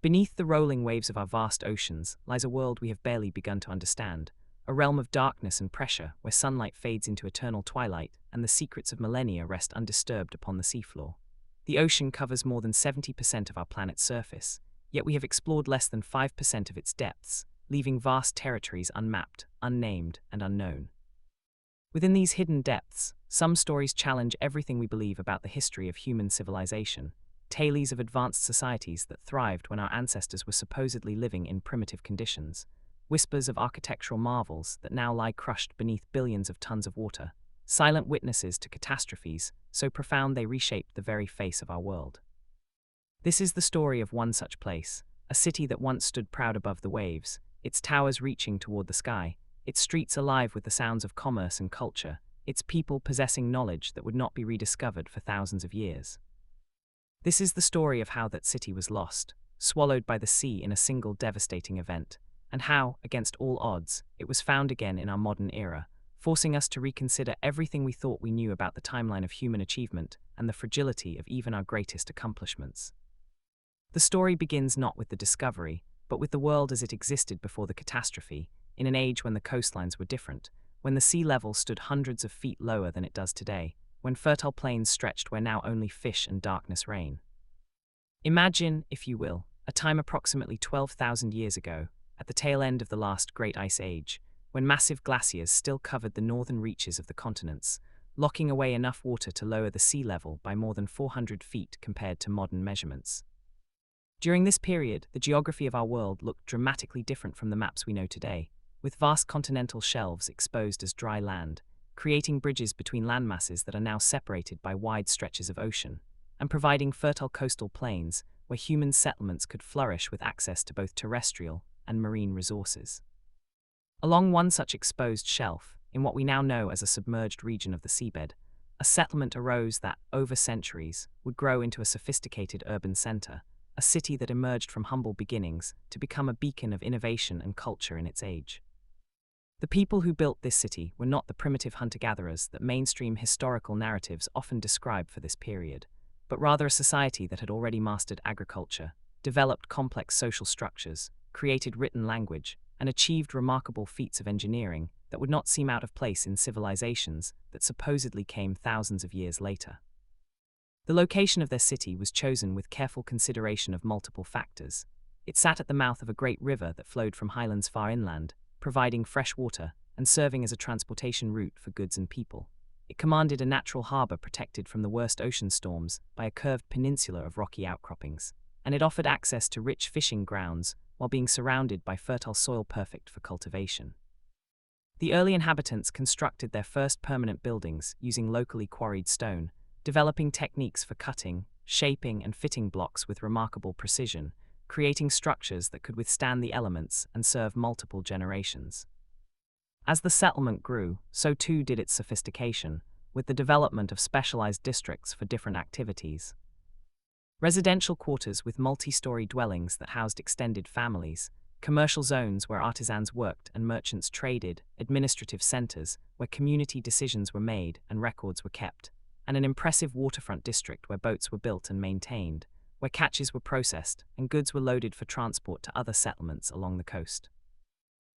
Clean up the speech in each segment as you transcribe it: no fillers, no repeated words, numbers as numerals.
Beneath the rolling waves of our vast oceans lies a world we have barely begun to understand, a realm of darkness and pressure where sunlight fades into eternal twilight and the secrets of millennia rest undisturbed upon the seafloor. The ocean covers more than 70% of our planet's surface, yet we have explored less than 5% of its depths, leaving vast territories unmapped, unnamed, and unknown. Within these hidden depths, some stories challenge everything we believe about the history of human civilization, tales of advanced societies that thrived when our ancestors were supposedly living in primitive conditions, whispers of architectural marvels that now lie crushed beneath billions of tons of water, silent witnesses to catastrophes so profound they reshaped the very face of our world. This is the story of one such place, a city that once stood proud above the waves, its towers reaching toward the sky, its streets alive with the sounds of commerce and culture, its people possessing knowledge that would not be rediscovered for thousands of years. This is the story of how that city was lost, swallowed by the sea in a single devastating event, and how, against all odds, it was found again in our modern era, forcing us to reconsider everything we thought we knew about the timeline of human achievement and the fragility of even our greatest accomplishments. The story begins not with the discovery, but with the world as it existed before the catastrophe, in an age when the coastlines were different, when the sea level stood hundreds of feet lower than it does today, when fertile plains stretched where now only fish and darkness reign. Imagine, if you will, a time approximately 12,000 years ago, at the tail end of the last great ice age, when massive glaciers still covered the northern reaches of the continents, locking away enough water to lower the sea level by more than 400 feet compared to modern measurements. During this period, the geography of our world looked dramatically different from the maps we know today, with vast continental shelves exposed as dry land, creating bridges between landmasses that are now separated by wide stretches of ocean, and providing fertile coastal plains where human settlements could flourish with access to both terrestrial and marine resources. Along one such exposed shelf, in what we now know as a submerged region of the seabed, a settlement arose that, over centuries, would grow into a sophisticated urban center, a city that emerged from humble beginnings to become a beacon of innovation and culture in its age. The people who built this city were not the primitive hunter-gatherers that mainstream historical narratives often describe for this period, but rather a society that had already mastered agriculture, developed complex social structures, created written language, and achieved remarkable feats of engineering that would not seem out of place in civilizations that supposedly came thousands of years later. The location of their city was chosen with careful consideration of multiple factors. It sat at the mouth of a great river that flowed from highlands far inland, providing fresh water and serving as a transportation route for goods and people. It commanded a natural harbor protected from the worst ocean storms by a curved peninsula of rocky outcroppings, and it offered access to rich fishing grounds while being surrounded by fertile soil perfect for cultivation. The early inhabitants constructed their first permanent buildings using locally quarried stone, developing techniques for cutting, shaping, and fitting blocks with remarkable precision, creating structures that could withstand the elements and serve multiple generations. As the settlement grew, so too did its sophistication, with the development of specialized districts for different activities. Residential quarters with multi-story dwellings that housed extended families, commercial zones where artisans worked and merchants traded, administrative centers where community decisions were made and records were kept, and an impressive waterfront district where boats were built and maintained, where catches were processed and goods were loaded for transport to other settlements along the coast.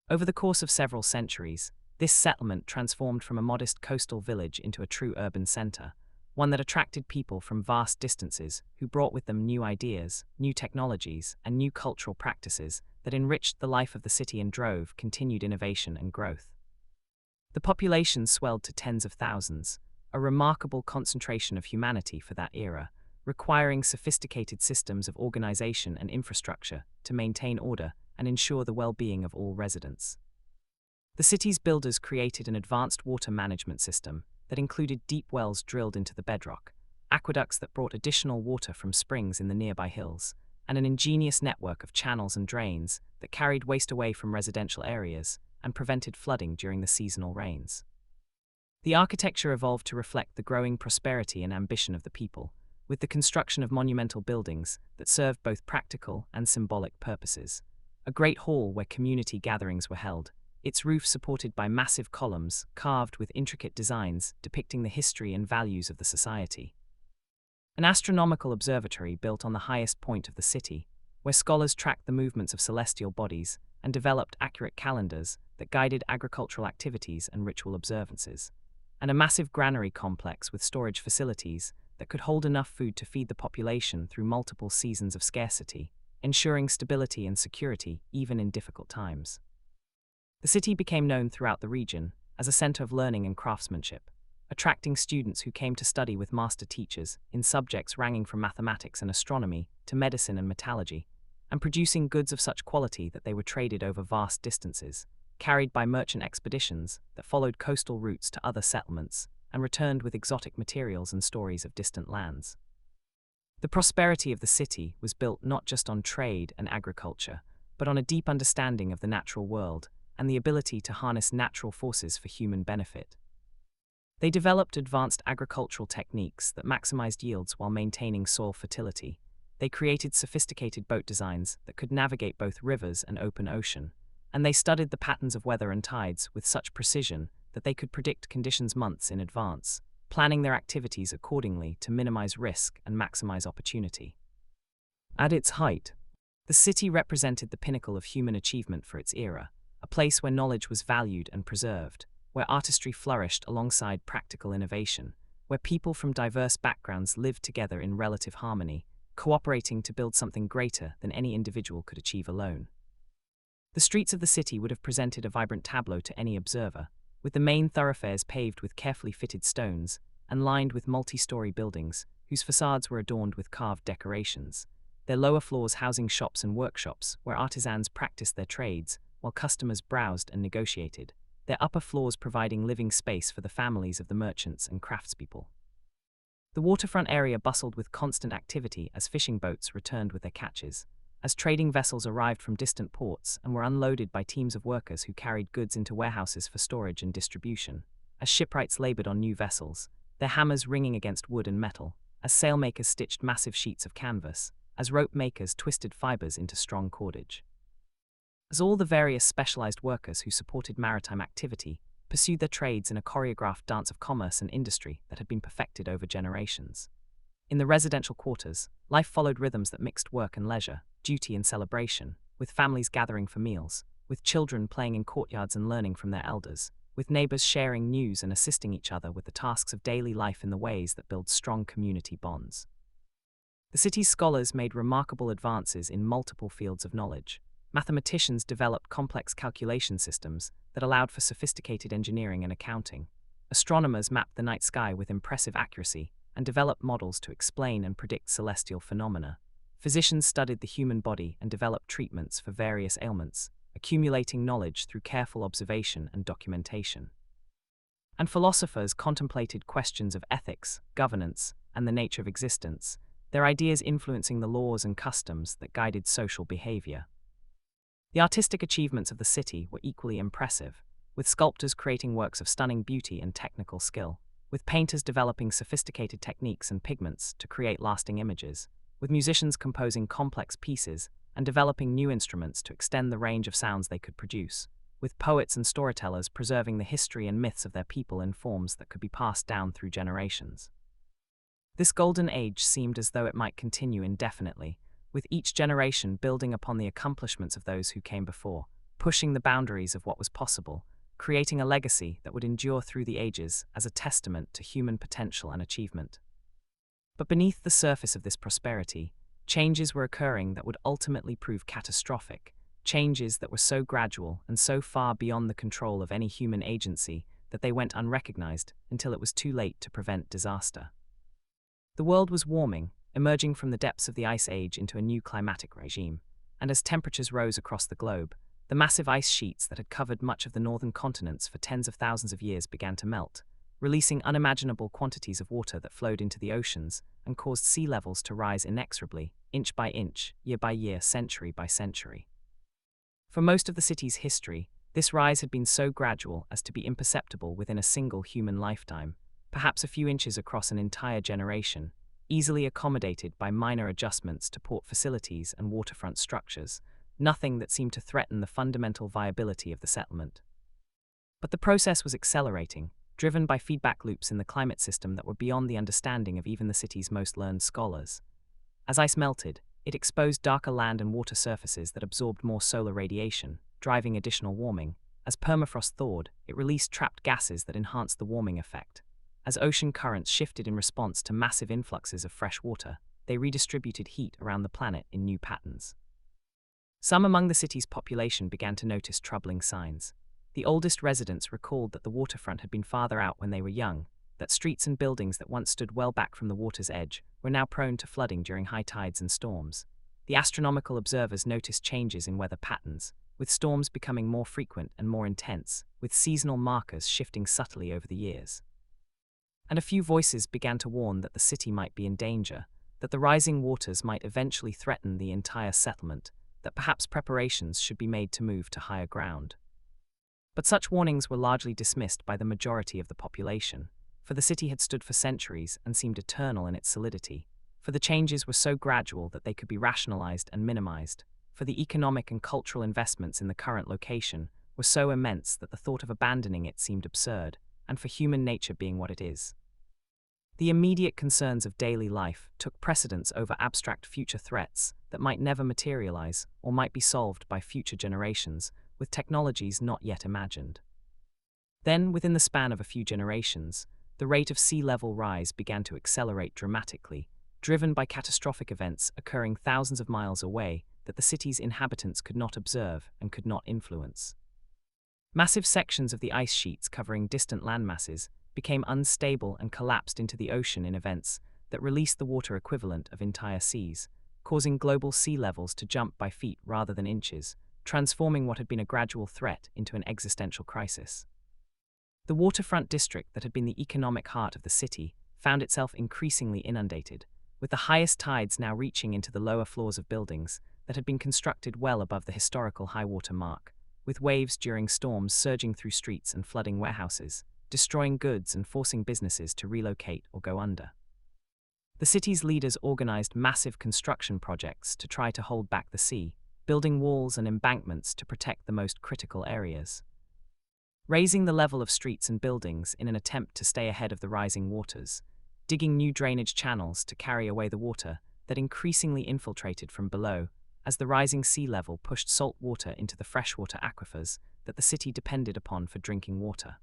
Over the course of several centuries, this settlement transformed from a modest coastal village into a true urban center, one that attracted people from vast distances who brought with them new ideas, new technologies, and new cultural practices that enriched the life of the city and drove continued innovation and growth. The population swelled to tens of thousands, a remarkable concentration of humanity for that era, requiring sophisticated systems of organization and infrastructure to maintain order and ensure the well-being of all residents. The city's builders created an advanced water management system that included deep wells drilled into the bedrock, aqueducts that brought additional water from springs in the nearby hills, and an ingenious network of channels and drains that carried waste away from residential areas and prevented flooding during the seasonal rains. The architecture evolved to reflect the growing prosperity and ambition of the people, with the construction of monumental buildings that served both practical and symbolic purposes. A great hall where community gatherings were held, its roof supported by massive columns carved with intricate designs depicting the history and values of the society. An astronomical observatory built on the highest point of the city, where scholars tracked the movements of celestial bodies and developed accurate calendars that guided agricultural activities and ritual observances, and a massive granary complex with storage facilities that could hold enough food to feed the population through multiple seasons of scarcity, ensuring stability and security even in difficult times. The city became known throughout the region as a center of learning and craftsmanship, attracting students who came to study with master teachers in subjects ranging from mathematics and astronomy to medicine and metallurgy, and producing goods of such quality that they were traded over vast distances, carried by merchant expeditions that followed coastal routes to other settlements, and returned with exotic materials and stories of distant lands. The prosperity of the city was built not just on trade and agriculture, but on a deep understanding of the natural world and the ability to harness natural forces for human benefit. They developed advanced agricultural techniques that maximized yields while maintaining soil fertility. They created sophisticated boat designs that could navigate both rivers and open ocean, and they studied the patterns of weather and tides with such precision that they could predict conditions months in advance, planning their activities accordingly to minimize risk and maximize opportunity. At its height, the city represented the pinnacle of human achievement for its era, a place where knowledge was valued and preserved, where artistry flourished alongside practical innovation, where people from diverse backgrounds lived together in relative harmony, cooperating to build something greater than any individual could achieve alone. The streets of the city would have presented a vibrant tableau to any observer, with the main thoroughfares paved with carefully fitted stones and lined with multi-story buildings whose facades were adorned with carved decorations, their lower floors housing shops and workshops where artisans practiced their trades while customers browsed and negotiated, their upper floors providing living space for the families of the merchants and craftspeople. The waterfront area bustled with constant activity as fishing boats returned with their catches, as trading vessels arrived from distant ports and were unloaded by teams of workers who carried goods into warehouses for storage and distribution, as shipwrights labored on new vessels, their hammers ringing against wood and metal, as sailmakers stitched massive sheets of canvas, as rope makers twisted fibers into strong cordage. As all the various specialized workers who supported maritime activity pursued their trades in a choreographed dance of commerce and industry that had been perfected over generations. In the residential quarters, life followed rhythms that mixed work and leisure, duty and celebration, with families gathering for meals, with children playing in courtyards and learning from their elders, with neighbors sharing news and assisting each other with the tasks of daily life in the ways that build strong community bonds. The city's scholars made remarkable advances in multiple fields of knowledge. Mathematicians developed complex calculation systems that allowed for sophisticated engineering and accounting. Astronomers mapped the night sky with impressive accuracy and developed models to explain and predict celestial phenomena. Physicians studied the human body and developed treatments for various ailments, accumulating knowledge through careful observation and documentation. And philosophers contemplated questions of ethics, governance, and the nature of existence, their ideas influencing the laws and customs that guided social behavior. The artistic achievements of the city were equally impressive, with sculptors creating works of stunning beauty and technical skill, with painters developing sophisticated techniques and pigments to create lasting images, with musicians composing complex pieces and developing new instruments to extend the range of sounds they could produce, with poets and storytellers preserving the history and myths of their people in forms that could be passed down through generations. This golden age seemed as though it might continue indefinitely, with each generation building upon the accomplishments of those who came before, pushing the boundaries of what was possible, creating a legacy that would endure through the ages as a testament to human potential and achievement. But beneath the surface of this prosperity, changes were occurring that would ultimately prove catastrophic, changes that were so gradual and so far beyond the control of any human agency that they went unrecognized until it was too late to prevent disaster. The world was warming, emerging from the depths of the Ice Age into a new climatic regime, and as temperatures rose across the globe, the massive ice sheets that had covered much of the northern continents for tens of thousands of years began to melt, releasing unimaginable quantities of water that flowed into the oceans and caused sea levels to rise inexorably, inch by inch, year by year, century by century. For most of the city's history, this rise had been so gradual as to be imperceptible within a single human lifetime, perhaps a few inches across an entire generation, easily accommodated by minor adjustments to port facilities and waterfront structures, nothing that seemed to threaten the fundamental viability of the settlement. But the process was accelerating, driven by feedback loops in the climate system that were beyond the understanding of even the city's most learned scholars. As ice melted, It exposed darker land and water surfaces that absorbed more solar radiation, driving additional warming. As permafrost thawed, it released trapped gases that enhanced the warming effect. As ocean currents shifted in response to massive influxes of fresh water, they redistributed heat around the planet in new patterns. Some among the city's population began to notice troubling signs. The oldest residents recalled that the waterfront had been farther out when they were young, that streets and buildings that once stood well back from the water's edge were now prone to flooding during high tides and storms. The astronomical observers noticed changes in weather patterns, with storms becoming more frequent and more intense, with seasonal markers shifting subtly over the years. And a few voices began to warn that the city might be in danger, that the rising waters might eventually threaten the entire settlement, that perhaps preparations should be made to move to higher ground. But such warnings were largely dismissed by the majority of the population, for the city had stood for centuries and seemed eternal in its solidity, for the changes were so gradual that they could be rationalized and minimized, for the economic and cultural investments in the current location were so immense that the thought of abandoning it seemed absurd, and for human nature being what it is. The immediate concerns of daily life took precedence over abstract future threats that might never materialize or might be solved by future generations with technologies not yet imagined. Then, within the span of a few generations, the rate of sea level rise began to accelerate dramatically, driven by catastrophic events occurring thousands of miles away that the city's inhabitants could not observe and could not influence. Massive sections of the ice sheets covering distant landmasses became unstable and collapsed into the ocean in events that released the water equivalent of entire seas, causing global sea levels to jump by feet rather than inches, transforming what had been a gradual threat into an existential crisis. The waterfront district that had been the economic heart of the city found itself increasingly inundated, with the highest tides now reaching into the lower floors of buildings that had been constructed well above the historical high-water mark, with waves during storms surging through streets and flooding warehouses, destroying goods and forcing businesses to relocate or go under. The city's leaders organized massive construction projects to try to hold back the sea, building walls and embankments to protect the most critical areas. Raising the level of streets and buildings in an attempt to stay ahead of the rising waters, digging new drainage channels to carry away the water that increasingly infiltrated from below as the rising sea level pushed salt water into the freshwater aquifers that the city depended upon for drinking water.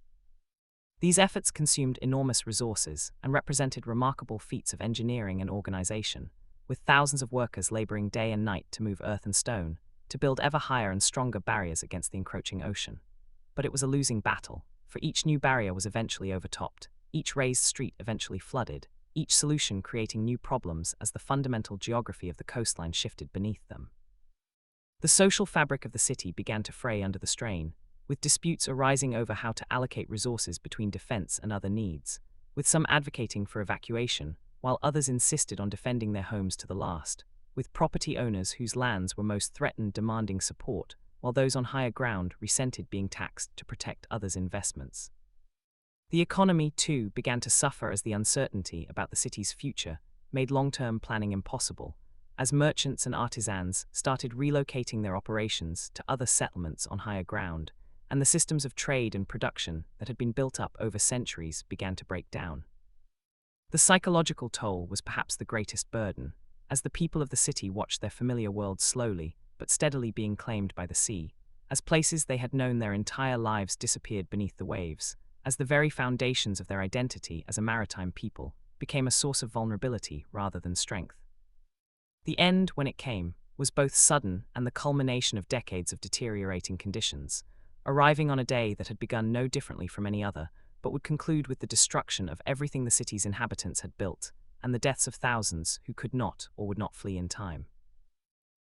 These efforts consumed enormous resources and represented remarkable feats of engineering and organization, with thousands of workers laboring day and night to move earth and stone, to build ever higher and stronger barriers against the encroaching ocean. But it was a losing battle, for each new barrier was eventually overtopped, each raised street eventually flooded, each solution creating new problems as the fundamental geography of the coastline shifted beneath them. The social fabric of the city began to fray under the strain, with disputes arising over how to allocate resources between defense and other needs, with some advocating for evacuation, while others insisted on defending their homes to the last, with property owners whose lands were most threatened demanding support, while those on higher ground resented being taxed to protect others' investments. The economy, too, began to suffer as the uncertainty about the city's future made long-term planning impossible, as merchants and artisans started relocating their operations to other settlements on higher ground, and the systems of trade and production that had been built up over centuries began to break down. The psychological toll was perhaps the greatest burden, as the people of the city watched their familiar world slowly but steadily being claimed by the sea, as places they had known their entire lives disappeared beneath the waves, as the very foundations of their identity as a maritime people became a source of vulnerability rather than strength. The end, when it came, was both sudden and the culmination of decades of deteriorating conditions, arriving on a day that had begun no differently from any other, but would conclude with the destruction of everything the city's inhabitants had built, and the deaths of thousands who could not or would not flee in time.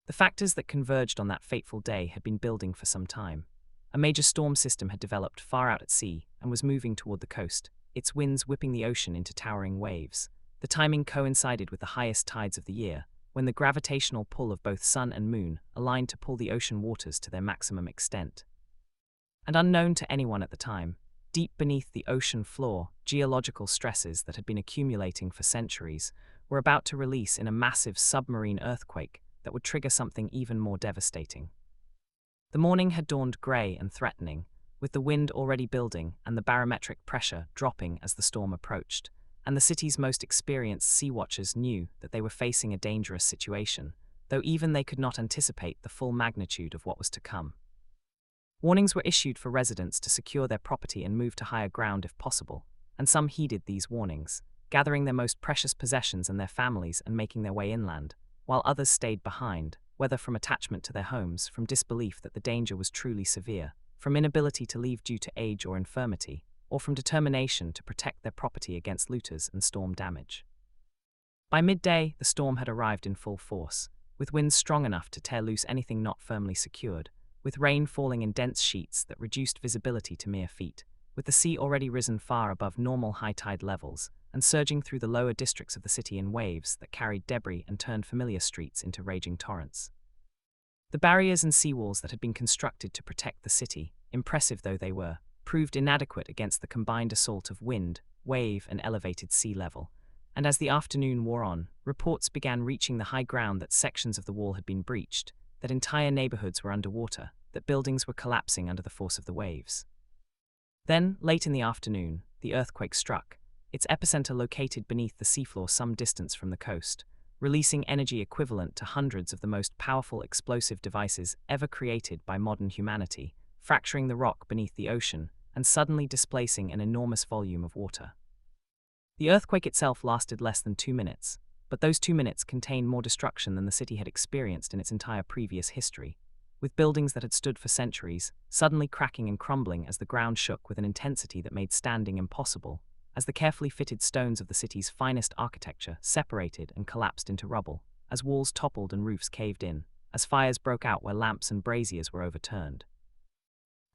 The factors that converged on that fateful day had been building for some time. A major storm system had developed far out at sea and was moving toward the coast, its winds whipping the ocean into towering waves. The timing coincided with the highest tides of the year, when the gravitational pull of both sun and moon aligned to pull the ocean waters to their maximum extent. And unknown to anyone at the time, deep beneath the ocean floor, geological stresses that had been accumulating for centuries were about to release in a massive submarine earthquake that would trigger something even more devastating. The morning had dawned grey and threatening, with the wind already building and the barometric pressure dropping as the storm approached, and the city's most experienced sea watchers knew that they were facing a dangerous situation, though even they could not anticipate the full magnitude of what was to come. Warnings were issued for residents to secure their property and move to higher ground if possible, and some heeded these warnings, gathering their most precious possessions and their families and making their way inland, while others stayed behind, whether from attachment to their homes, from disbelief that the danger was truly severe, from inability to leave due to age or infirmity, or from determination to protect their property against looters and storm damage. By midday, the storm had arrived in full force, with winds strong enough to tear loose anything not firmly secured, with rain falling in dense sheets that reduced visibility to mere feet, with the sea already risen far above normal high tide levels, and surging through the lower districts of the city in waves that carried debris and turned familiar streets into raging torrents. The barriers and seawalls that had been constructed to protect the city, impressive though they were, proved inadequate against the combined assault of wind, wave, and elevated sea level, and as the afternoon wore on, reports began reaching the high ground that sections of the wall had been breached, that entire neighborhoods were underwater, that buildings were collapsing under the force of the waves. Then, late in the afternoon, the earthquake struck, its epicenter located beneath the seafloor some distance from the coast, releasing energy equivalent to hundreds of the most powerful explosive devices ever created by modern humanity, fracturing the rock beneath the ocean and suddenly displacing an enormous volume of water. The earthquake itself lasted less than 2 minutes, but those 2 minutes contained more destruction than the city had experienced in its entire previous history, with buildings that had stood for centuries suddenly cracking and crumbling as the ground shook with an intensity that made standing impossible, as the carefully fitted stones of the city's finest architecture separated and collapsed into rubble, as walls toppled and roofs caved in, as fires broke out where lamps and braziers were overturned,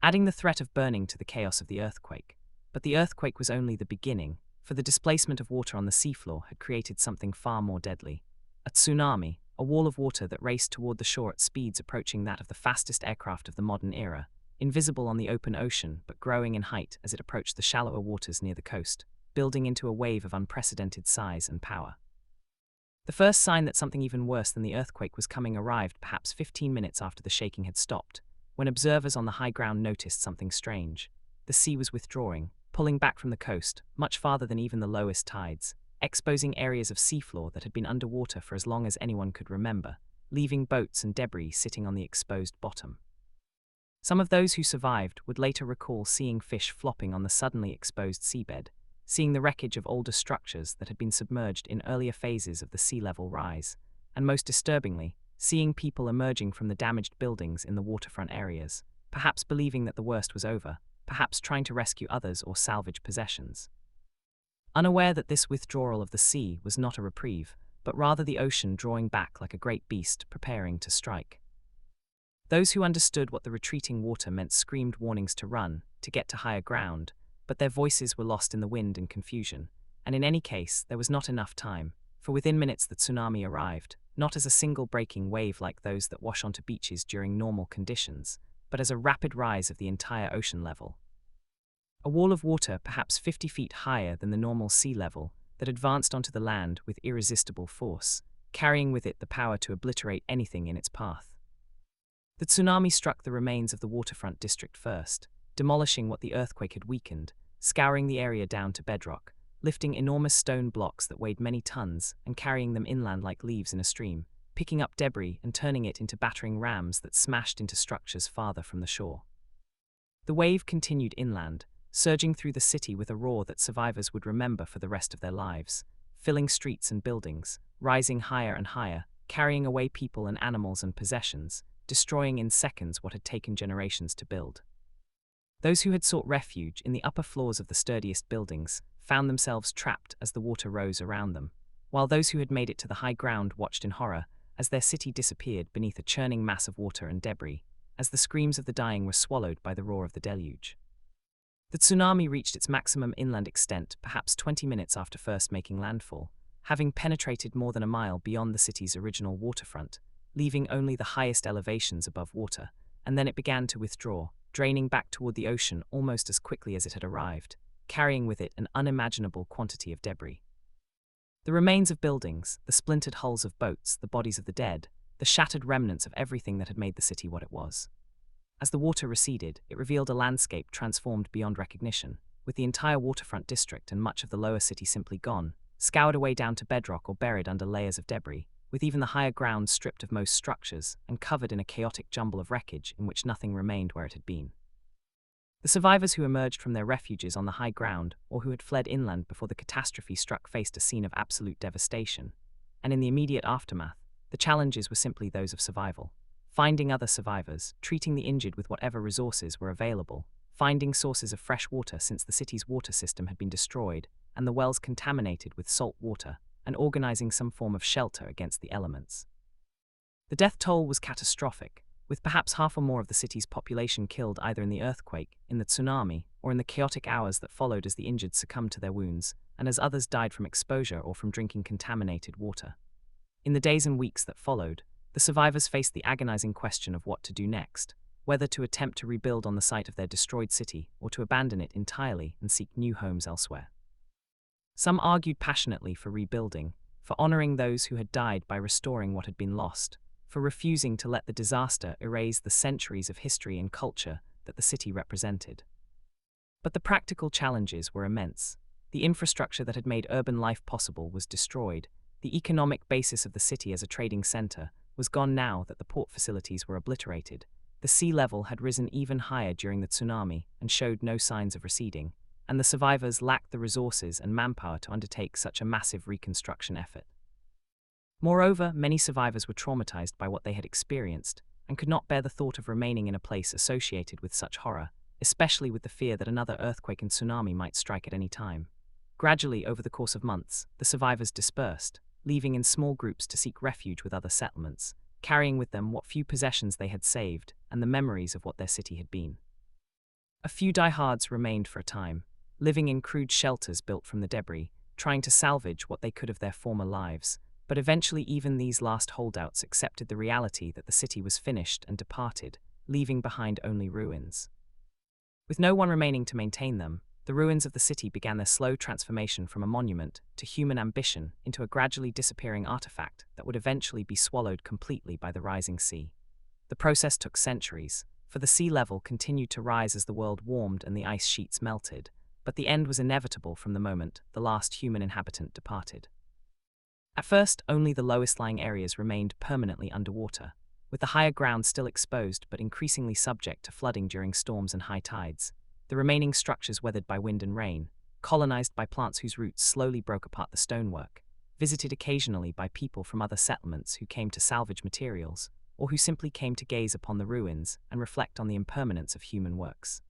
adding the threat of burning to the chaos of the earthquake. But the earthquake was only the beginning, for the displacement of water on the seafloor had created something far more deadly. A tsunami, a wall of water that raced toward the shore at speeds approaching that of the fastest aircraft of the modern era, invisible on the open ocean but growing in height as it approached the shallower waters near the coast, building into a wave of unprecedented size and power. The first sign that something even worse than the earthquake was coming arrived perhaps 15 minutes after the shaking had stopped, when observers on the high ground noticed something strange. The sea was withdrawing, pulling back from the coast, much farther than even the lowest tides, exposing areas of seafloor that had been underwater for as long as anyone could remember, leaving boats and debris sitting on the exposed bottom. Some of those who survived would later recall seeing fish flopping on the suddenly exposed seabed, seeing the wreckage of older structures that had been submerged in earlier phases of the sea level rise, and most disturbingly, seeing people emerging from the damaged buildings in the waterfront areas, perhaps believing that the worst was over, perhaps trying to rescue others or salvage possessions. Unaware that this withdrawal of the sea was not a reprieve, but rather the ocean drawing back like a great beast preparing to strike. Those who understood what the retreating water meant screamed warnings to run, to get to higher ground, but their voices were lost in the wind and confusion, and in any case there was not enough time, for within minutes the tsunami arrived, not as a single breaking wave like those that wash onto beaches during normal conditions, but as a rapid rise of the entire ocean level. A wall of water perhaps 50 feet higher than the normal sea level that advanced onto the land with irresistible force, carrying with it the power to obliterate anything in its path. The tsunami struck the remains of the waterfront district first, demolishing what the earthquake had weakened, scouring the area down to bedrock, lifting enormous stone blocks that weighed many tons and carrying them inland like leaves in a stream, picking up debris and turning it into battering rams that smashed into structures farther from the shore. The wave continued inland, surging through the city with a roar that survivors would remember for the rest of their lives, filling streets and buildings, rising higher and higher, carrying away people and animals and possessions, destroying in seconds what had taken generations to build. Those who had sought refuge in the upper floors of the sturdiest buildings found themselves trapped as the water rose around them, while those who had made it to the high ground watched in horror as their city disappeared beneath a churning mass of water and debris, as the screams of the dying were swallowed by the roar of the deluge. The tsunami reached its maximum inland extent perhaps 20 minutes after first making landfall, having penetrated more than a mile beyond the city's original waterfront, leaving only the highest elevations above water, and then it began to withdraw, draining back toward the ocean almost as quickly as it had arrived, carrying with it an unimaginable quantity of debris. The remains of buildings, the splintered hulls of boats, the bodies of the dead, the shattered remnants of everything that had made the city what it was. As the water receded, it revealed a landscape transformed beyond recognition, with the entire waterfront district and much of the lower city simply gone, scoured away down to bedrock or buried under layers of debris, with even the higher ground stripped of most structures and covered in a chaotic jumble of wreckage in which nothing remained where it had been. The survivors who emerged from their refuges on the high ground or who had fled inland before the catastrophe struck faced a scene of absolute devastation, and in the immediate aftermath, the challenges were simply those of survival. Finding other survivors, treating the injured with whatever resources were available, finding sources of fresh water since the city's water system had been destroyed and the wells contaminated with salt water, and organizing some form of shelter against the elements. The death toll was catastrophic, with perhaps half or more of the city's population killed either in the earthquake, in the tsunami, or in the chaotic hours that followed as the injured succumbed to their wounds, and as others died from exposure or from drinking contaminated water. In the days and weeks that followed, the survivors faced the agonizing question of what to do next, whether to attempt to rebuild on the site of their destroyed city or to abandon it entirely and seek new homes elsewhere. Some argued passionately for rebuilding, for honoring those who had died by restoring what had been lost, for refusing to let the disaster erase the centuries of history and culture that the city represented. But the practical challenges were immense. The infrastructure that had made urban life possible was destroyed. The economic basis of the city as a trading center was gone now that the port facilities were obliterated. The sea level had risen even higher during the tsunami and showed no signs of receding, and the survivors lacked the resources and manpower to undertake such a massive reconstruction effort. Moreover, many survivors were traumatized by what they had experienced and could not bear the thought of remaining in a place associated with such horror, especially with the fear that another earthquake and tsunami might strike at any time. Gradually, over the course of months, the survivors dispersed, leaving in small groups to seek refuge with other settlements, carrying with them what few possessions they had saved and the memories of what their city had been. A few diehards remained for a time, living in crude shelters built from the debris, trying to salvage what they could of their former lives, but eventually even these last holdouts accepted the reality that the city was finished and departed, leaving behind only ruins. With no one remaining to maintain them, the ruins of the city began their slow transformation from a monument to human ambition into a gradually disappearing artifact that would eventually be swallowed completely by the rising sea. The process took centuries, for the sea level continued to rise as the world warmed and the ice sheets melted, but the end was inevitable from the moment the last human inhabitant departed. At first, only the lowest-lying areas remained permanently underwater, with the higher ground still exposed but increasingly subject to flooding during storms and high tides. The remaining structures weathered by wind and rain, colonized by plants whose roots slowly broke apart the stonework, visited occasionally by people from other settlements who came to salvage materials, or who simply came to gaze upon the ruins and reflect on the impermanence of human works.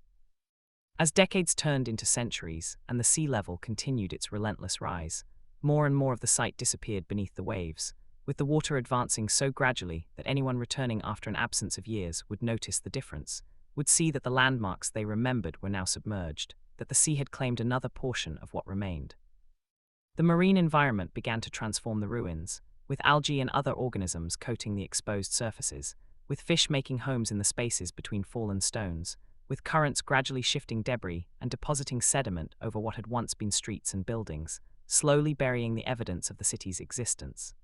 As decades turned into centuries and the sea level continued its relentless rise, more and more of the site disappeared beneath the waves, with the water advancing so gradually that anyone returning after an absence of years would notice the difference, would see that the landmarks they remembered were now submerged, that the sea had claimed another portion of what remained. The marine environment began to transform the ruins, with algae and other organisms coating the exposed surfaces, with fish making homes in the spaces between fallen stones, with currents gradually shifting debris and depositing sediment over what had once been streets and buildings, slowly burying the evidence of the city's existence.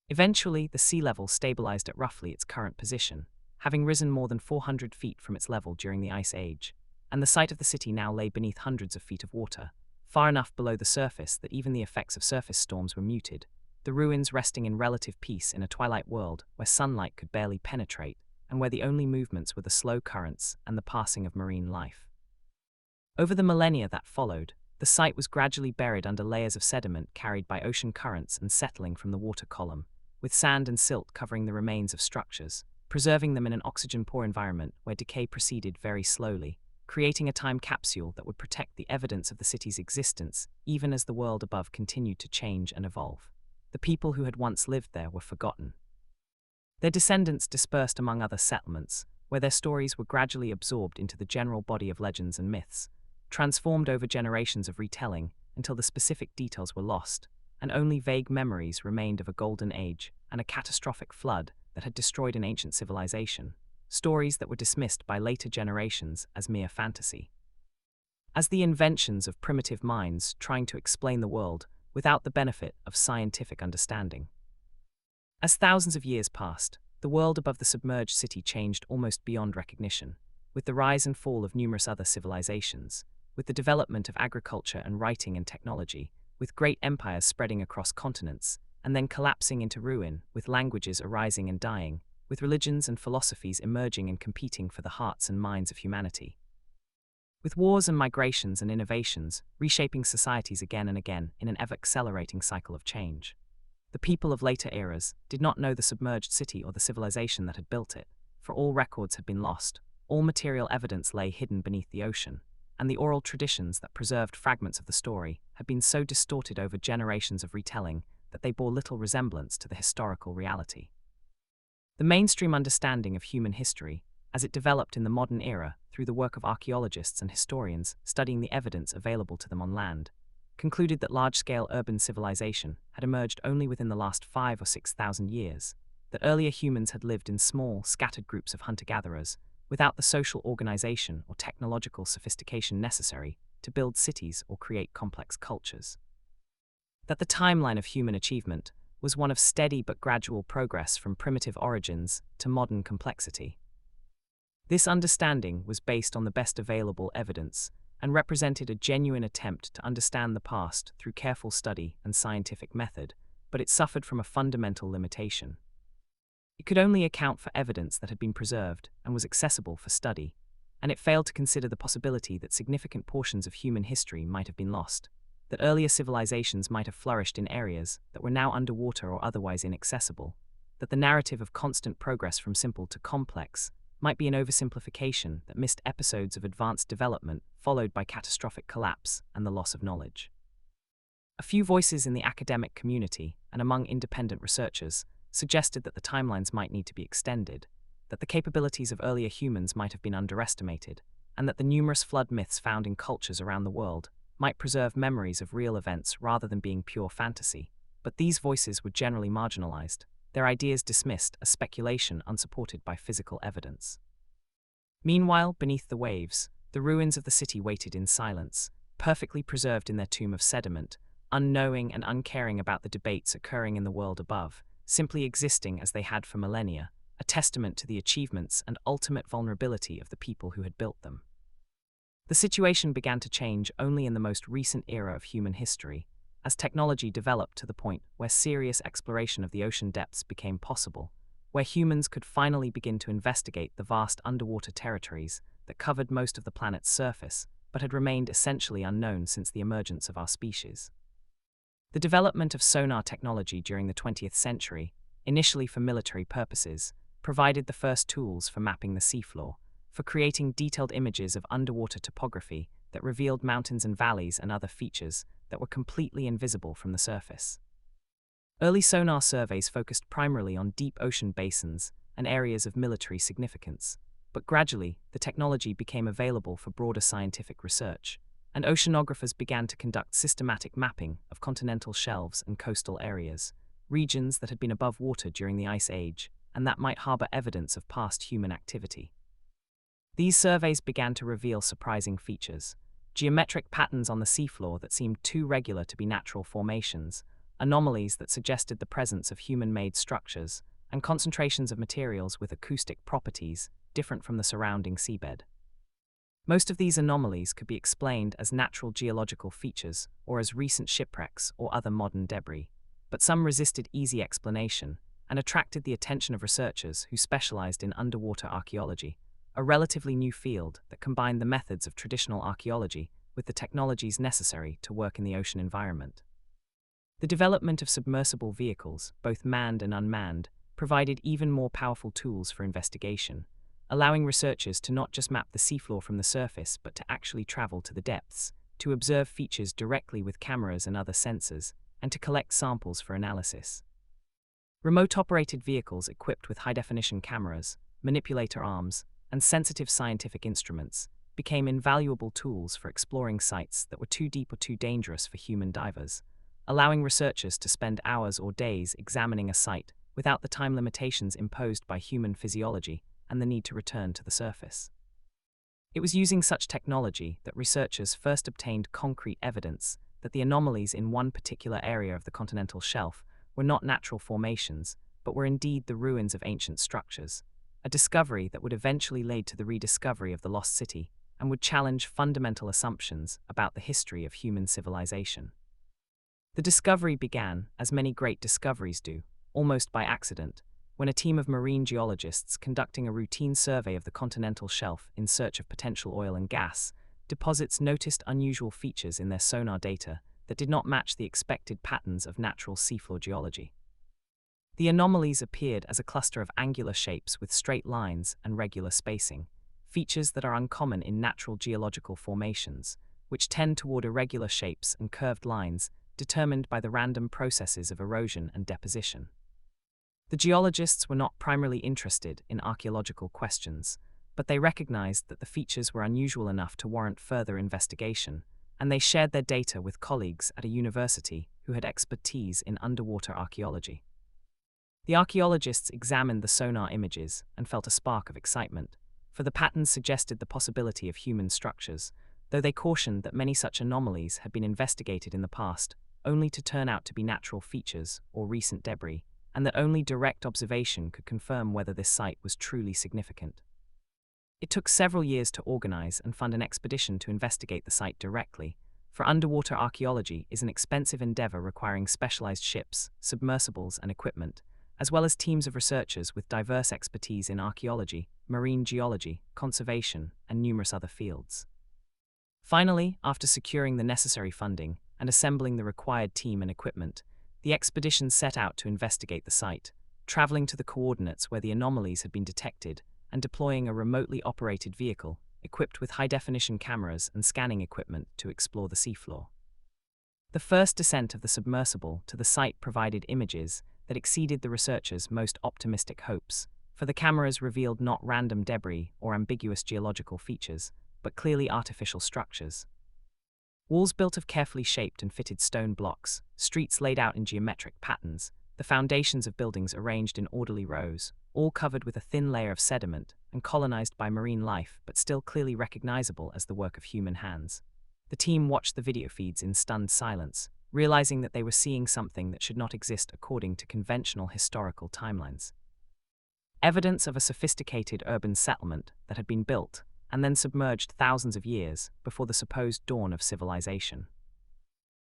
Eventually, the sea level stabilized at roughly its current position, having risen more than 400 feet from its level during the Ice Age, and the site of the city now lay beneath hundreds of feet of water, far enough below the surface that even the effects of surface storms were muted, the ruins resting in relative peace in a twilight world where sunlight could barely penetrate, and where the only movements were the slow currents and the passing of marine life. Over the millennia that followed, the site was gradually buried under layers of sediment carried by ocean currents and settling from the water column, with sand and silt covering the remains of structures, preserving them in an oxygen-poor environment where decay proceeded very slowly, creating a time capsule that would protect the evidence of the city's existence even as the world above continued to change and evolve. The people who had once lived there were forgotten. Their descendants dispersed among other settlements, where their stories were gradually absorbed into the general body of legends and myths, transformed over generations of retelling until the specific details were lost, and only vague memories remained of a golden age and a catastrophic flood that had destroyed an ancient civilization, stories that were dismissed by later generations as mere fantasy. As the inventions of primitive minds trying to explain the world without the benefit of scientific understanding. As thousands of years passed, the world above the submerged city changed almost beyond recognition, with the rise and fall of numerous other civilizations, with the development of agriculture and writing and technology, with great empires spreading across continents, and then collapsing into ruin, with languages arising and dying, with religions and philosophies emerging and competing for the hearts and minds of humanity. With wars and migrations and innovations, reshaping societies again and again in an ever-accelerating cycle of change. The people of later eras did not know the submerged city or the civilization that had built it, for all records had been lost, all material evidence lay hidden beneath the ocean, and the oral traditions that preserved fragments of the story had been so distorted over generations of retelling that they bore little resemblance to the historical reality. The mainstream understanding of human history, as it developed in the modern era through the work of archaeologists and historians studying the evidence available to them on land, concluded that large-scale urban civilization had emerged only within the last 5,000 or 6,000 years, that earlier humans had lived in small, scattered groups of hunter-gatherers, without the social organization or technological sophistication necessary to build cities or create complex cultures. That the timeline of human achievement was one of steady but gradual progress from primitive origins to modern complexity. This understanding was based on the best available evidence and represented a genuine attempt to understand the past through careful study and scientific method, but it suffered from a fundamental limitation. It could only account for evidence that had been preserved and was accessible for study, and it failed to consider the possibility that significant portions of human history might have been lost, that earlier civilizations might have flourished in areas that were now underwater or otherwise inaccessible, that the narrative of constant progress from simple to complex might be an oversimplification that missed episodes of advanced development followed by catastrophic collapse and the loss of knowledge. A few voices in the academic community and among independent researchers suggested that the timelines might need to be extended, that the capabilities of earlier humans might have been underestimated, and that the numerous flood myths found in cultures around the world might preserve memories of real events rather than being pure fantasy. But these voices were generally marginalized, their ideas dismissed as speculation unsupported by physical evidence. Meanwhile, beneath the waves, the ruins of the city waited in silence, perfectly preserved in their tomb of sediment, unknowing and uncaring about the debates occurring in the world above, simply existing as they had for millennia, a testament to the achievements and ultimate vulnerability of the people who had built them. The situation began to change only in the most recent era of human history, as technology developed to the point where serious exploration of the ocean depths became possible, where humans could finally begin to investigate the vast underwater territories that covered most of the planet's surface, but had remained essentially unknown since the emergence of our species. The development of sonar technology during the 20th century, initially for military purposes, provided the first tools for mapping the seafloor, for creating detailed images of underwater topography that revealed mountains and valleys and other features that were completely invisible from the surface. Early sonar surveys focused primarily on deep ocean basins and areas of military significance, but gradually the technology became available for broader scientific research, and oceanographers began to conduct systematic mapping of continental shelves and coastal areas, regions that had been above water during the Ice Age and that might harbor evidence of past human activity. These surveys began to reveal surprising features: geometric patterns on the seafloor that seemed too regular to be natural formations, anomalies that suggested the presence of human-made structures, and concentrations of materials with acoustic properties different from the surrounding seabed. Most of these anomalies could be explained as natural geological features or as recent shipwrecks or other modern debris, but some resisted easy explanation and attracted the attention of researchers who specialized in underwater archaeology, a relatively new field that combined the methods of traditional archaeology with the technologies necessary to work in the ocean environment. The development of submersible vehicles, both manned and unmanned, provided even more powerful tools for investigation, allowing researchers to not just map the seafloor from the surface but to actually travel to the depths, to observe features directly with cameras and other sensors, and to collect samples for analysis. Remote-operated vehicles equipped with high-definition cameras, manipulator arms, and sensitive scientific instruments became invaluable tools for exploring sites that were too deep or too dangerous for human divers, allowing researchers to spend hours or days examining a site without the time limitations imposed by human physiology and the need to return to the surface. It was using such technology that researchers first obtained concrete evidence that the anomalies in one particular area of the continental shelf were not natural formations, but were indeed the ruins of ancient structures, a discovery that would eventually lead to the rediscovery of the lost city and would challenge fundamental assumptions about the history of human civilization. The discovery began, as many great discoveries do, almost by accident, when a team of marine geologists conducting a routine survey of the continental shelf in search of potential oil and gas deposits noticed unusual features in their sonar data that did not match the expected patterns of natural seafloor geology. The anomalies appeared as a cluster of angular shapes with straight lines and regular spacing, features that are uncommon in natural geological formations, which tend toward irregular shapes and curved lines determined by the random processes of erosion and deposition. The geologists were not primarily interested in archaeological questions, but they recognized that the features were unusual enough to warrant further investigation, and they shared their data with colleagues at a university who had expertise in underwater archaeology. The archaeologists examined the sonar images and felt a spark of excitement, for the patterns suggested the possibility of human structures, though they cautioned that many such anomalies had been investigated in the past, only to turn out to be natural features or recent debris, and that only direct observation could confirm whether this site was truly significant. It took several years to organize and fund an expedition to investigate the site directly, for underwater archaeology is an expensive endeavor requiring specialized ships, submersibles, and equipment, as well as teams of researchers with diverse expertise in archaeology, marine geology, conservation, and numerous other fields. Finally, after securing the necessary funding and assembling the required team and equipment, the expedition set out to investigate the site, traveling to the coordinates where the anomalies had been detected and deploying a remotely operated vehicle equipped with high-definition cameras and scanning equipment to explore the seafloor. The first descent of the submersible to the site provided images that exceeded the researchers' most optimistic hopes, for the cameras revealed not random debris or ambiguous geological features, but clearly artificial structures. Walls built of carefully shaped and fitted stone blocks, streets laid out in geometric patterns, the foundations of buildings arranged in orderly rows, all covered with a thin layer of sediment and colonized by marine life but still clearly recognizable as the work of human hands. The team watched the video feeds in stunned silence, realizing that they were seeing something that should not exist according to conventional historical timelines. Evidence of a sophisticated urban settlement that had been built and then submerged thousands of years before the supposed dawn of civilization.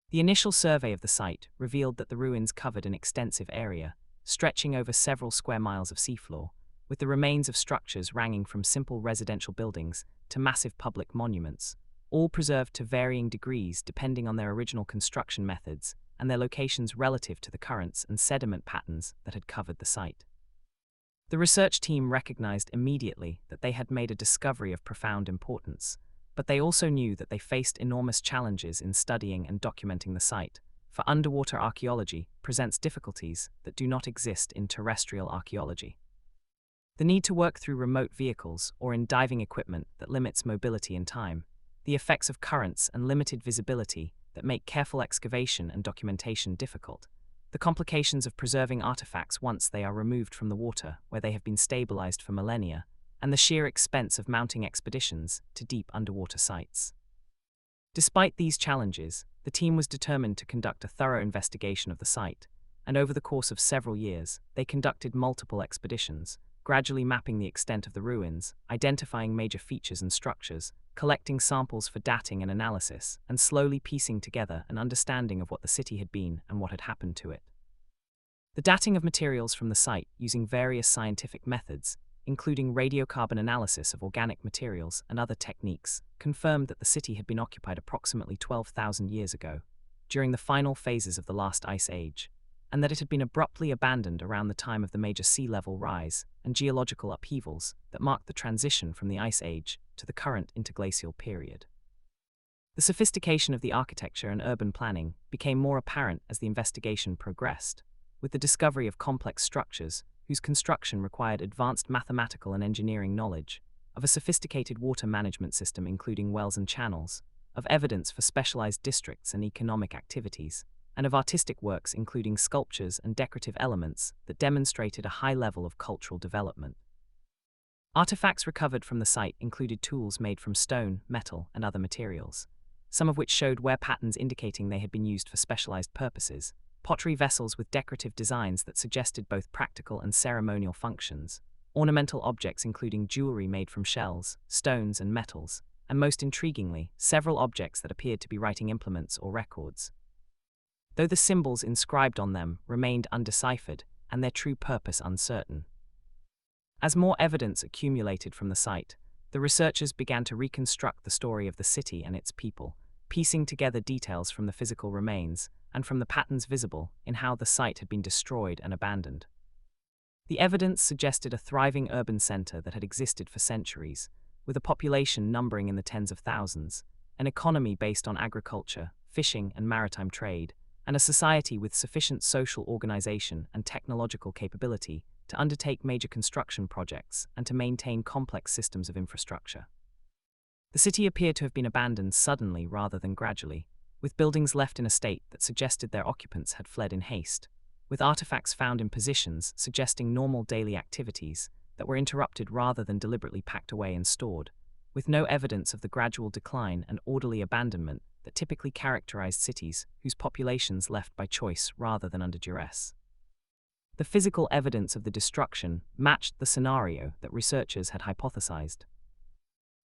The initial survey of the site revealed that the ruins covered an extensive area, stretching over several square miles of seafloor, with the remains of structures ranging from simple residential buildings to massive public monuments, all preserved to varying degrees depending on their original construction methods and their locations relative to the currents and sediment patterns that had covered the site. The research team recognized immediately that they had made a discovery of profound importance, but they also knew that they faced enormous challenges in studying and documenting the site, for underwater archaeology presents difficulties that do not exist in terrestrial archaeology. The need to work through remote vehicles or in diving equipment that limits mobility in time, the effects of currents and limited visibility that make careful excavation and documentation difficult, the complications of preserving artifacts once they are removed from the water where they have been stabilized for millennia, and the sheer expense of mounting expeditions to deep underwater sites. Despite these challenges, the team was determined to conduct a thorough investigation of the site, and over the course of several years, they conducted multiple expeditions, gradually mapping the extent of the ruins, identifying major features and structures, collecting samples for dating and analysis, and slowly piecing together an understanding of what the city had been and what had happened to it. The dating of materials from the site using various scientific methods, including radiocarbon analysis of organic materials and other techniques, confirmed that the city had been occupied approximately 12,000 years ago, during the final phases of the last ice age, and that it had been abruptly abandoned around the time of the major sea level rise and geological upheavals that marked the transition from the ice age to the current interglacial period. The sophistication of the architecture and urban planning became more apparent as the investigation progressed, with the discovery of complex structures whose construction required advanced mathematical and engineering knowledge, of a sophisticated water management system including wells and channels, of evidence for specialized districts and economic activities, and of artistic works including sculptures and decorative elements that demonstrated a high level of cultural development. Artifacts recovered from the site included tools made from stone, metal, and other materials, some of which showed wear patterns indicating they had been used for specialized purposes, pottery vessels with decorative designs that suggested both practical and ceremonial functions, ornamental objects including jewelry made from shells, stones, and metals, and most intriguingly, several objects that appeared to be writing implements or records. though the symbols inscribed on them remained undeciphered and their true purpose uncertain. As more evidence accumulated from the site, the researchers began to reconstruct the story of the city and its people, piecing together details from the physical remains and from the patterns visible in how the site had been destroyed and abandoned. The evidence suggested a thriving urban center that had existed for centuries, with a population numbering in the tens of thousands, an economy based on agriculture, fishing, and maritime trade, and a society with sufficient social organization and technological capability to undertake major construction projects and to maintain complex systems of infrastructure. The city appeared to have been abandoned suddenly rather than gradually, with buildings left in a state that suggested their occupants had fled in haste, with artifacts found in positions suggesting normal daily activities that were interrupted rather than deliberately packed away and stored, with no evidence of the gradual decline and orderly abandonment that typically characterized cities whose populations left by choice rather than under duress. The physical evidence of the destruction matched the scenario that researchers had hypothesized.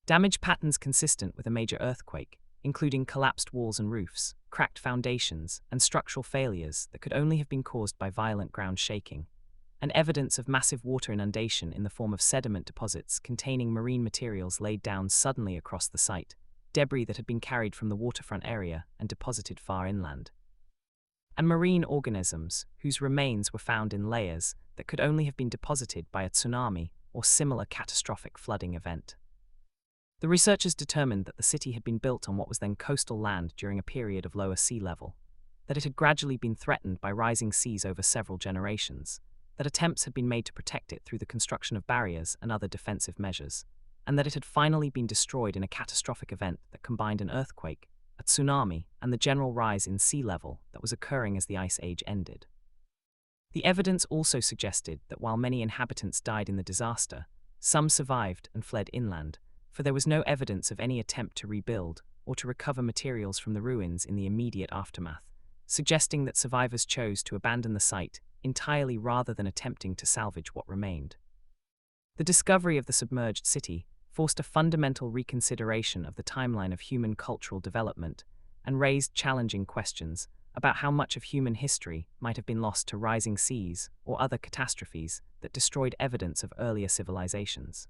Damage patterns consistent with a major earthquake, including collapsed walls and roofs, cracked foundations, and structural failures that could only have been caused by violent ground shaking, and evidence of massive water inundation in the form of sediment deposits containing marine materials laid down suddenly across the site, debris that had been carried from the waterfront area and deposited far inland, and marine organisms whose remains were found in layers that could only have been deposited by a tsunami or similar catastrophic flooding event. The researchers determined that the city had been built on what was then coastal land during a period of lower sea level, that it had gradually been threatened by rising seas over several generations, that attempts had been made to protect it through the construction of barriers and other defensive measures, and that it had finally been destroyed in a catastrophic event that combined an earthquake, a tsunami, and the general rise in sea level that was occurring as the Ice Age ended. The evidence also suggested that while many inhabitants died in the disaster, some survived and fled inland, for there was no evidence of any attempt to rebuild or to recover materials from the ruins in the immediate aftermath, suggesting that survivors chose to abandon the site entirely rather than attempting to salvage what remained. The discovery of the submerged city forced a fundamental reconsideration of the timeline of human cultural development and raised challenging questions about how much of human history might have been lost to rising seas or other catastrophes that destroyed evidence of earlier civilizations.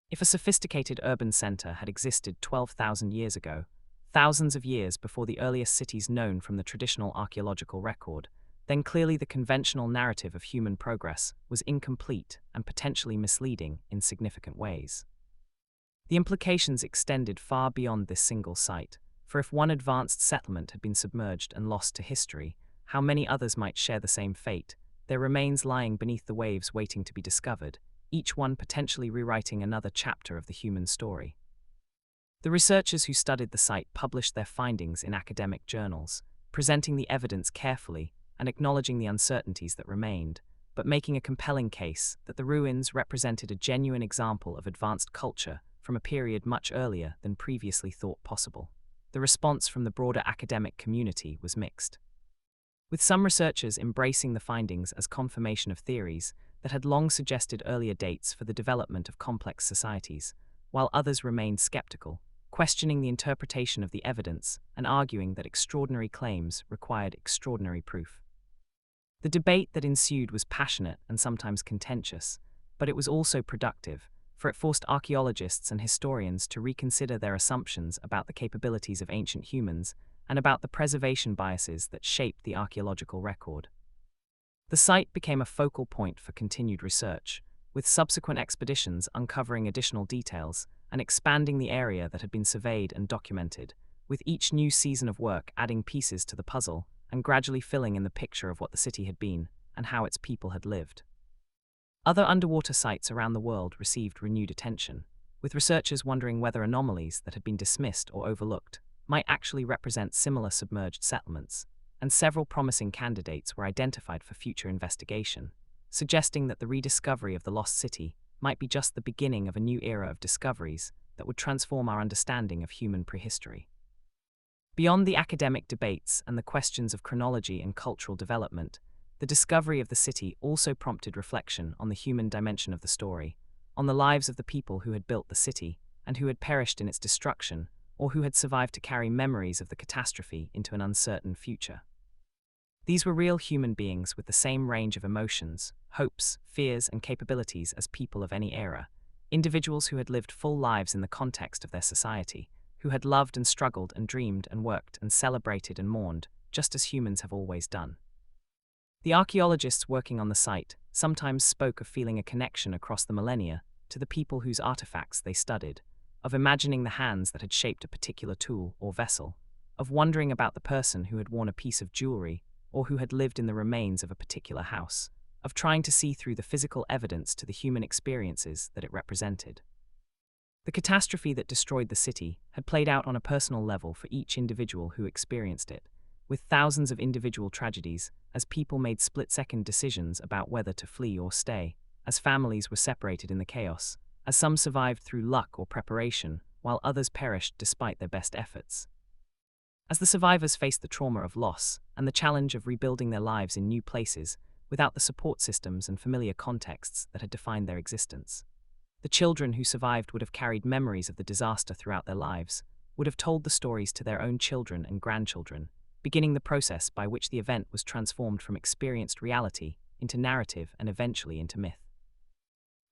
If a sophisticated urban center had existed 12,000 years ago, thousands of years before the earliest cities known from the traditional archaeological record, then clearly the conventional narrative of human progress was incomplete and potentially misleading in significant ways. The implications extended far beyond this single site, for if one advanced settlement had been submerged and lost to history, how many others might share the same fate, their remains lying beneath the waves waiting to be discovered, each one potentially rewriting another chapter of the human story. The researchers who studied the site published their findings in academic journals, presenting the evidence carefully and acknowledging the uncertainties that remained, but making a compelling case that the ruins represented a genuine example of advanced culture from a period much earlier than previously thought possible. The response from the broader academic community was mixed, with some researchers embracing the findings as confirmation of theories that had long suggested earlier dates for the development of complex societies, while others remained skeptical, questioning the interpretation of the evidence and arguing that extraordinary claims required extraordinary proof. The debate that ensued was passionate and sometimes contentious, but it was also productive, for it forced archaeologists and historians to reconsider their assumptions about the capabilities of ancient humans and about the preservation biases that shaped the archaeological record. The site became a focal point for continued research, with subsequent expeditions uncovering additional details and expanding the area that had been surveyed and documented, with each new season of work adding pieces to the puzzle and gradually filling in the picture of what the city had been and how its people had lived. Other underwater sites around the world received renewed attention, with researchers wondering whether anomalies that had been dismissed or overlooked might actually represent similar submerged settlements, and several promising candidates were identified for future investigation, suggesting that the rediscovery of the lost city might be just the beginning of a new era of discoveries that would transform our understanding of human prehistory. Beyond the academic debates and the questions of chronology and cultural development, the discovery of the city also prompted reflection on the human dimension of the story, on the lives of the people who had built the city and who had perished in its destruction, or who had survived to carry memories of the catastrophe into an uncertain future. These were real human beings with the same range of emotions, hopes, fears, and capabilities as people of any era, individuals who had lived full lives in the context of their society, who had loved and struggled and dreamed and worked and celebrated and mourned, just as humans have always done. The archaeologists working on the site sometimes spoke of feeling a connection across the millennia to the people whose artifacts they studied, of imagining the hands that had shaped a particular tool or vessel, of wondering about the person who had worn a piece of jewelry or who had lived in the remains of a particular house, of trying to see through the physical evidence to the human experiences that it represented. The catastrophe that destroyed the city had played out on a personal level for each individual who experienced it, with thousands of individual tragedies as people made split-second decisions about whether to flee or stay, as families were separated in the chaos, as some survived through luck or preparation, while others perished despite their best efforts. As the survivors faced the trauma of loss and the challenge of rebuilding their lives in new places without the support systems and familiar contexts that had defined their existence. The children who survived would have carried memories of the disaster throughout their lives, would have told the stories to their own children and grandchildren, beginning the process by which the event was transformed from experienced reality into narrative and eventually into myth.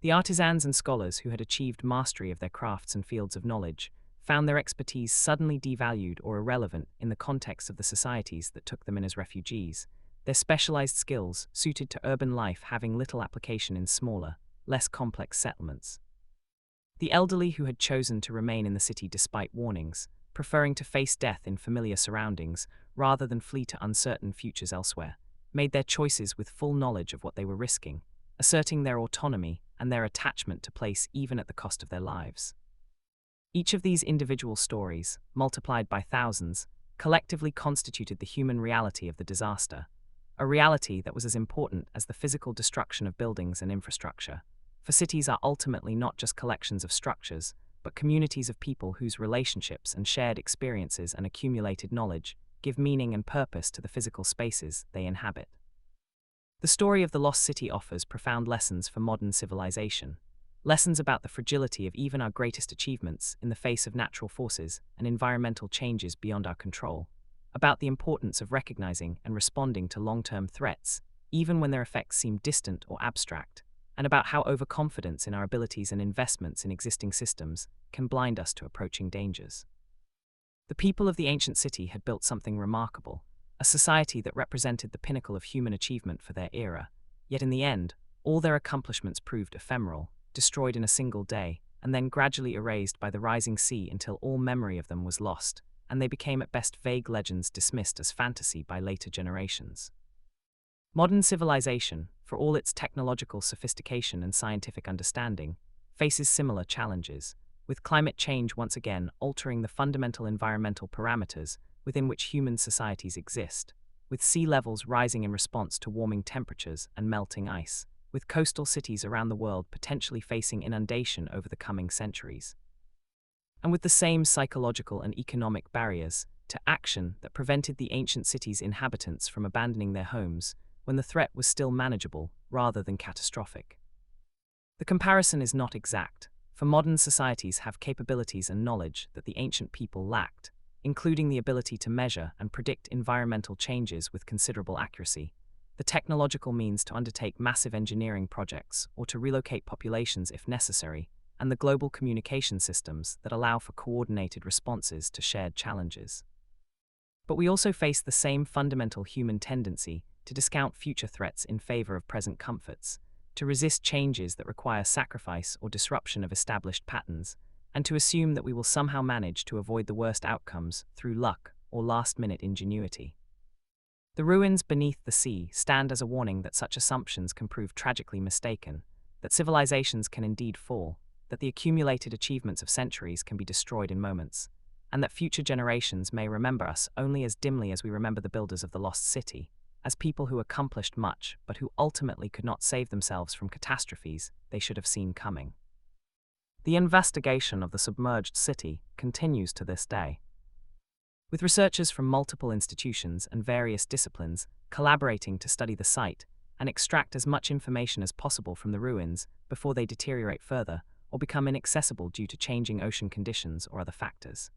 The artisans and scholars who had achieved mastery of their crafts and fields of knowledge found their expertise suddenly devalued or irrelevant in the context of the societies that took them in as refugees, their specialized skills suited to urban life having little application in smaller, less complex settlements. The elderly who had chosen to remain in the city despite warnings, preferring to face death in familiar surroundings rather than flee to uncertain futures elsewhere, made their choices with full knowledge of what they were risking, asserting their autonomy and their attachment to place even at the cost of their lives. Each of these individual stories, multiplied by thousands, collectively constituted the human reality of the disaster, a reality that was as important as the physical destruction of buildings and infrastructure, for cities are ultimately not just collections of structures, but communities of people whose relationships and shared experiences and accumulated knowledge give meaning and purpose to the physical spaces they inhabit. The story of the lost city offers profound lessons for modern civilization, lessons about the fragility of even our greatest achievements in the face of natural forces and environmental changes beyond our control, about the importance of recognizing and responding to long-term threats, even when their effects seem distant or abstract, and about how overconfidence in our abilities and investments in existing systems can blind us to approaching dangers. The people of the ancient city had built something remarkable, a society that represented the pinnacle of human achievement for their era, yet in the end, all their accomplishments proved ephemeral, destroyed in a single day, and then gradually erased by the rising sea until all memory of them was lost, and they became at best vague legends dismissed as fantasy by later generations. Modern civilization, for all its technological sophistication and scientific understanding, faces similar challenges, with climate change once again altering the fundamental environmental parameters within which human societies exist, with sea levels rising in response to warming temperatures and melting ice, with coastal cities around the world potentially facing inundation over the coming centuries. And with the same psychological and economic barriers to action that prevented the ancient cities' inhabitants from abandoning their homes when the threat was still manageable rather than catastrophic. The comparison is not exact, for modern societies have capabilities and knowledge that the ancient people lacked, including the ability to measure and predict environmental changes with considerable accuracy, the technological means to undertake massive engineering projects or to relocate populations if necessary, and the global communication systems that allow for coordinated responses to shared challenges. But we also face the same fundamental human tendency to discount future threats in favor of present comforts, to resist changes that require sacrifice or disruption of established patterns, and to assume that we will somehow manage to avoid the worst outcomes through luck or last-minute ingenuity. The ruins beneath the sea stand as a warning that such assumptions can prove tragically mistaken, that civilizations can indeed fall, that the accumulated achievements of centuries can be destroyed in moments, and that future generations may remember us only as dimly as we remember the builders of the lost city, as people who accomplished much but who ultimately could not save themselves from catastrophes they should have seen coming. The investigation of the submerged city continues to this day, with researchers from multiple institutions and various disciplines collaborating to study the site and extract as much information as possible from the ruins before they deteriorate further or become inaccessible due to changing ocean conditions or other factors.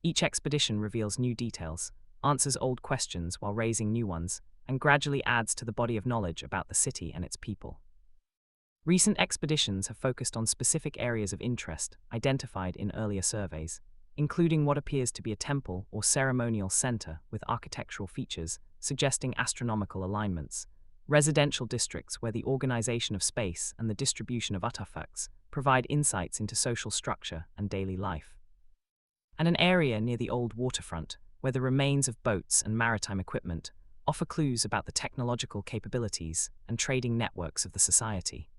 Each expedition reveals new details, answers old questions while raising new ones, and gradually adds to the body of knowledge about the city and its people. Recent expeditions have focused on specific areas of interest identified in earlier surveys, including what appears to be a temple or ceremonial center with architectural features suggesting astronomical alignments, residential districts where the organization of space and the distribution of artifacts provide insights into social structure and daily life, and an area near the old waterfront where the remains of boats and maritime equipment offer clues about the technological capabilities and trading networks of the society.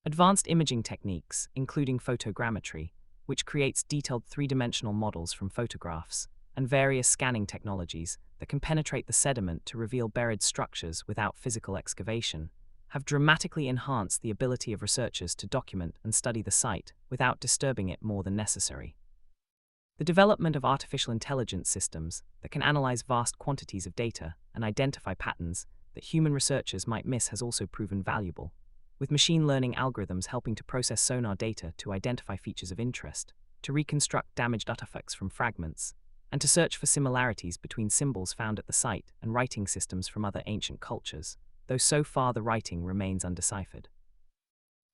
Advanced imaging techniques, including photogrammetry, which creates detailed three-dimensional models from photographs, and various scanning technologies that can penetrate the sediment to reveal buried structures without physical excavation, have dramatically enhanced the ability of researchers to document and study the site without disturbing it more than necessary. The development of artificial intelligence systems that can analyze vast quantities of data and identify patterns that human researchers might miss has also proven valuable, with machine learning algorithms helping to process sonar data to identify features of interest, to reconstruct damaged artifacts from fragments, and to search for similarities between symbols found at the site and writing systems from other ancient cultures, though so far the writing remains undeciphered.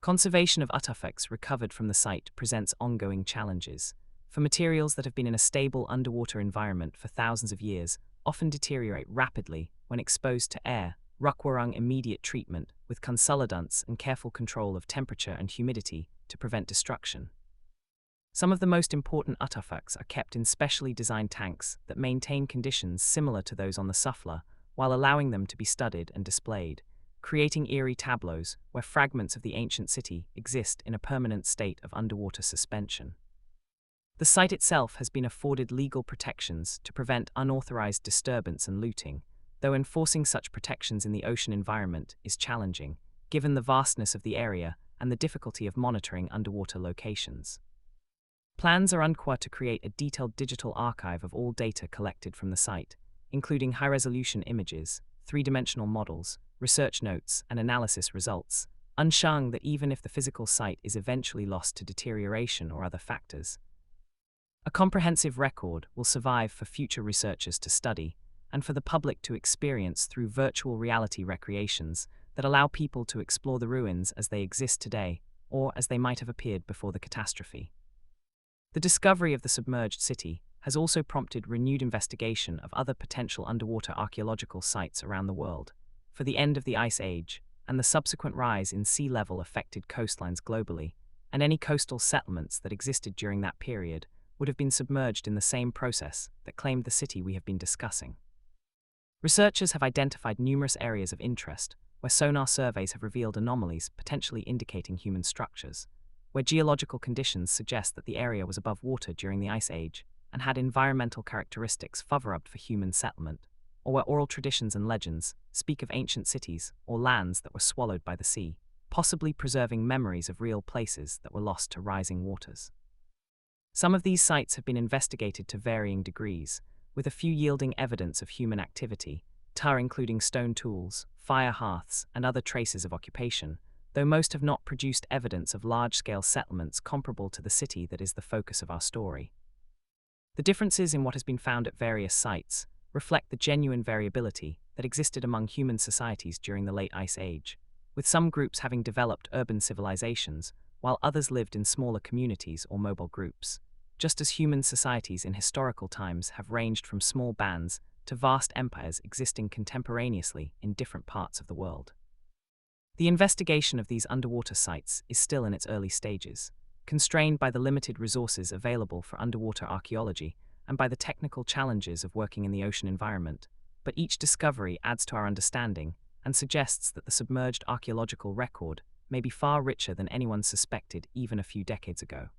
Conservation of artifacts recovered from the site presents ongoing challenges, for materials that have been in a stable underwater environment for thousands of years often deteriorate rapidly when exposed to air, requiring immediate treatment with consolidants and careful control of temperature and humidity to prevent destruction. Some of the most important artifacts are kept in specially designed tanks that maintain conditions similar to those on the Sufla, while allowing them to be studied and displayed, creating eerie tableaus where fragments of the ancient city exist in a permanent state of underwater suspension. The site itself has been afforded legal protections to prevent unauthorized disturbance and looting, though enforcing such protections in the ocean environment is challenging, given the vastness of the area and the difficulty of monitoring underwater locations. Plans are underway to create a detailed digital archive of all data collected from the site, including high-resolution images, three-dimensional models, research notes, and analysis results, ensuring that even if the physical site is eventually lost to deterioration or other factors, a comprehensive record will survive for future researchers to study and for the public to experience through virtual reality recreations that allow people to explore the ruins as they exist today or as they might have appeared before the catastrophe. The discovery of the submerged city has also prompted renewed investigation of other potential underwater archaeological sites around the world, for the end of the Ice Age and the subsequent rise in sea level affected coastlines globally, and any coastal settlements that existed during that period would have been submerged in the same process that claimed the city we have been discussing. Researchers have identified numerous areas of interest where sonar surveys have revealed anomalies potentially indicating human structures, where geological conditions suggest that the area was above water during the Ice Age and had environmental characteristics favorable for human settlement, or where oral traditions and legends speak of ancient cities or lands that were swallowed by the sea, possibly preserving memories of real places that were lost to rising waters. Some of these sites have been investigated to varying degrees, with a few yielding evidence of human activity, including stone tools, fire hearths, and other traces of occupation, though most have not produced evidence of large-scale settlements comparable to the city that is the focus of our story. The differences in what has been found at various sites reflect the genuine variability that existed among human societies during the late Ice Age, with some groups having developed urban civilizations, while others lived in smaller communities or mobile groups, just as human societies in historical times have ranged from small bands to vast empires existing contemporaneously in different parts of the world. The investigation of these underwater sites is still in its early stages, constrained by the limited resources available for underwater archaeology and by the technical challenges of working in the ocean environment, but each discovery adds to our understanding and suggests that the submerged archaeological record may be far richer than anyone suspected even a few decades ago.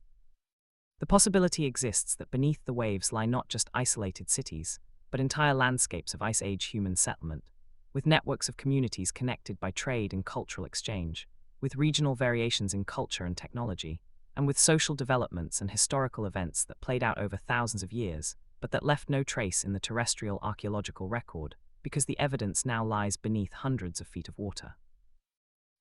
The possibility exists that beneath the waves lie not just isolated cities, but entire landscapes of Ice Age human settlement, with networks of communities connected by trade and cultural exchange, with regional variations in culture and technology, and with social developments and historical events that played out over thousands of years, but that left no trace in the terrestrial archaeological record, because the evidence now lies beneath hundreds of feet of water.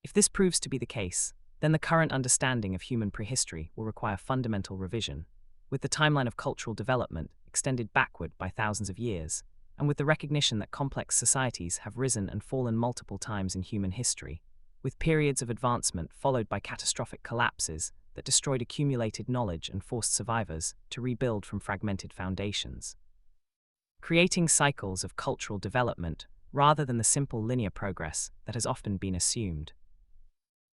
If this proves to be the case, then the current understanding of human prehistory will require fundamental revision, with the timeline of cultural development extended backward by thousands of years, and with the recognition that complex societies have risen and fallen multiple times in human history, with periods of advancement followed by catastrophic collapses that destroyed accumulated knowledge and forced survivors to rebuild from fragmented foundations, creating cycles of cultural development rather than the simple linear progress that has often been assumed.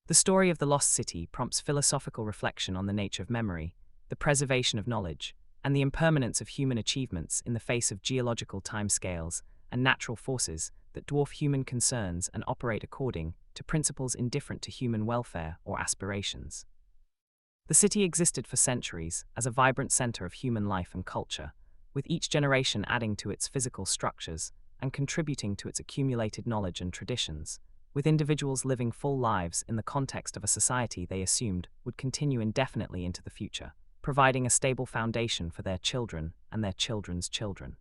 The story of the lost city prompts philosophical reflection on the nature of memory, the preservation of knowledge, and the impermanence of human achievements in the face of geological timescales and natural forces that dwarf human concerns and operate according to principles indifferent to human welfare or aspirations. The city existed for centuries as a vibrant center of human life and culture, with each generation adding to its physical structures and contributing to its accumulated knowledge and traditions, with individuals living full lives in the context of a society they assumed would continue indefinitely into the future, providing a stable foundation for their children and their children's children.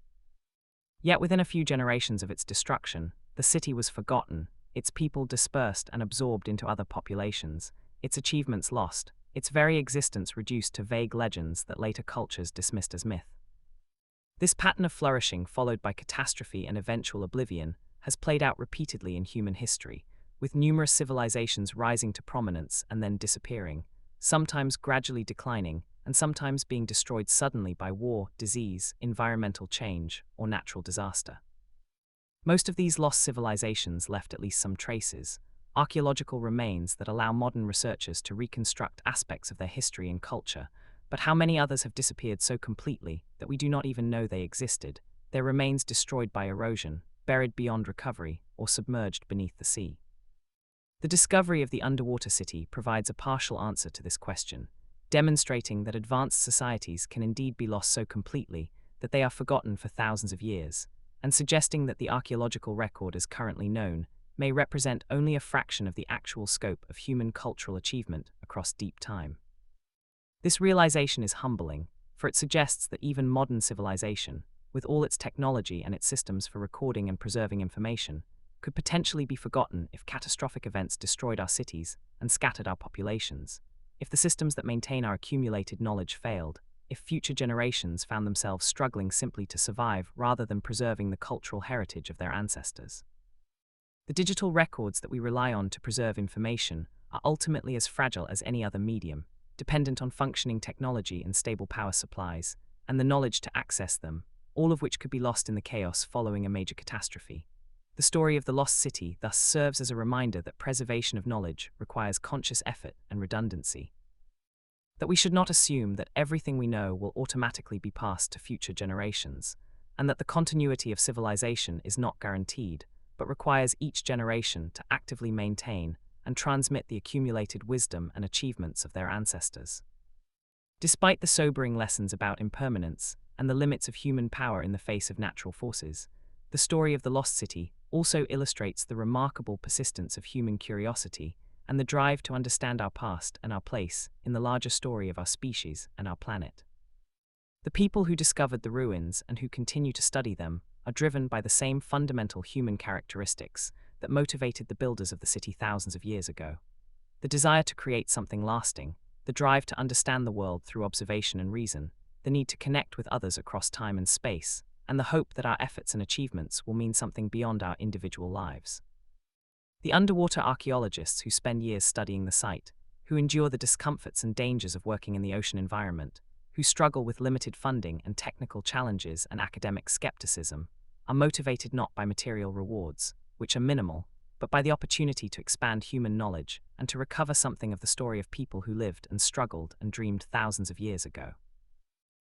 Yet within a few generations of its destruction, the city was forgotten, its people dispersed and absorbed into other populations, its achievements lost, its very existence reduced to vague legends that later cultures dismissed as myth. This pattern of flourishing followed by catastrophe and eventual oblivion has played out repeatedly in human history, with numerous civilizations rising to prominence and then disappearing, sometimes gradually declining, and sometimes being destroyed suddenly by war, disease, environmental change, or natural disaster. Most of these lost civilizations left at least some traces, archaeological remains that allow modern researchers to reconstruct aspects of their history and culture, but how many others have disappeared so completely that we do not even know they existed, their remains destroyed by erosion, buried beyond recovery, or submerged beneath the sea? The discovery of the underwater city provides a partial answer to this question, demonstrating that advanced societies can indeed be lost so completely that they are forgotten for thousands of years, and suggesting that the archaeological record as currently known may represent only a fraction of the actual scope of human cultural achievement across deep time. This realization is humbling, for it suggests that even modern civilization, with all its technology and its systems for recording and preserving information, could potentially be forgotten if catastrophic events destroyed our cities and scattered our populations, if the systems that maintain our accumulated knowledge failed, if future generations found themselves struggling simply to survive rather than preserving the cultural heritage of their ancestors. The digital records that we rely on to preserve information are ultimately as fragile as any other medium, dependent on functioning technology and stable power supplies, and the knowledge to access them, all of which could be lost in the chaos following a major catastrophe. The story of the lost city thus serves as a reminder that preservation of knowledge requires conscious effort and redundancy. That we should not assume that everything we know will automatically be passed to future generations, and that the continuity of civilization is not guaranteed, but requires each generation to actively maintain and transmit the accumulated wisdom and achievements of their ancestors. Despite the sobering lessons about impermanence and the limits of human power in the face of natural forces, the story of the lost city also illustrates the remarkable persistence of human curiosity and the drive to understand our past and our place in the larger story of our species and our planet. The people who discovered the ruins and who continue to study them are driven by the same fundamental human characteristics that motivated the builders of the city thousands of years ago. The desire to create something lasting, the drive to understand the world through observation and reason, the need to connect with others across time and space, and the hope that our efforts and achievements will mean something beyond our individual lives. The underwater archaeologists who spend years studying the site, who endure the discomforts and dangers of working in the ocean environment, who struggle with limited funding and technical challenges and academic skepticism, are motivated not by material rewards, which are minimal, but by the opportunity to expand human knowledge and to recover something of the story of people who lived and struggled and dreamed thousands of years ago.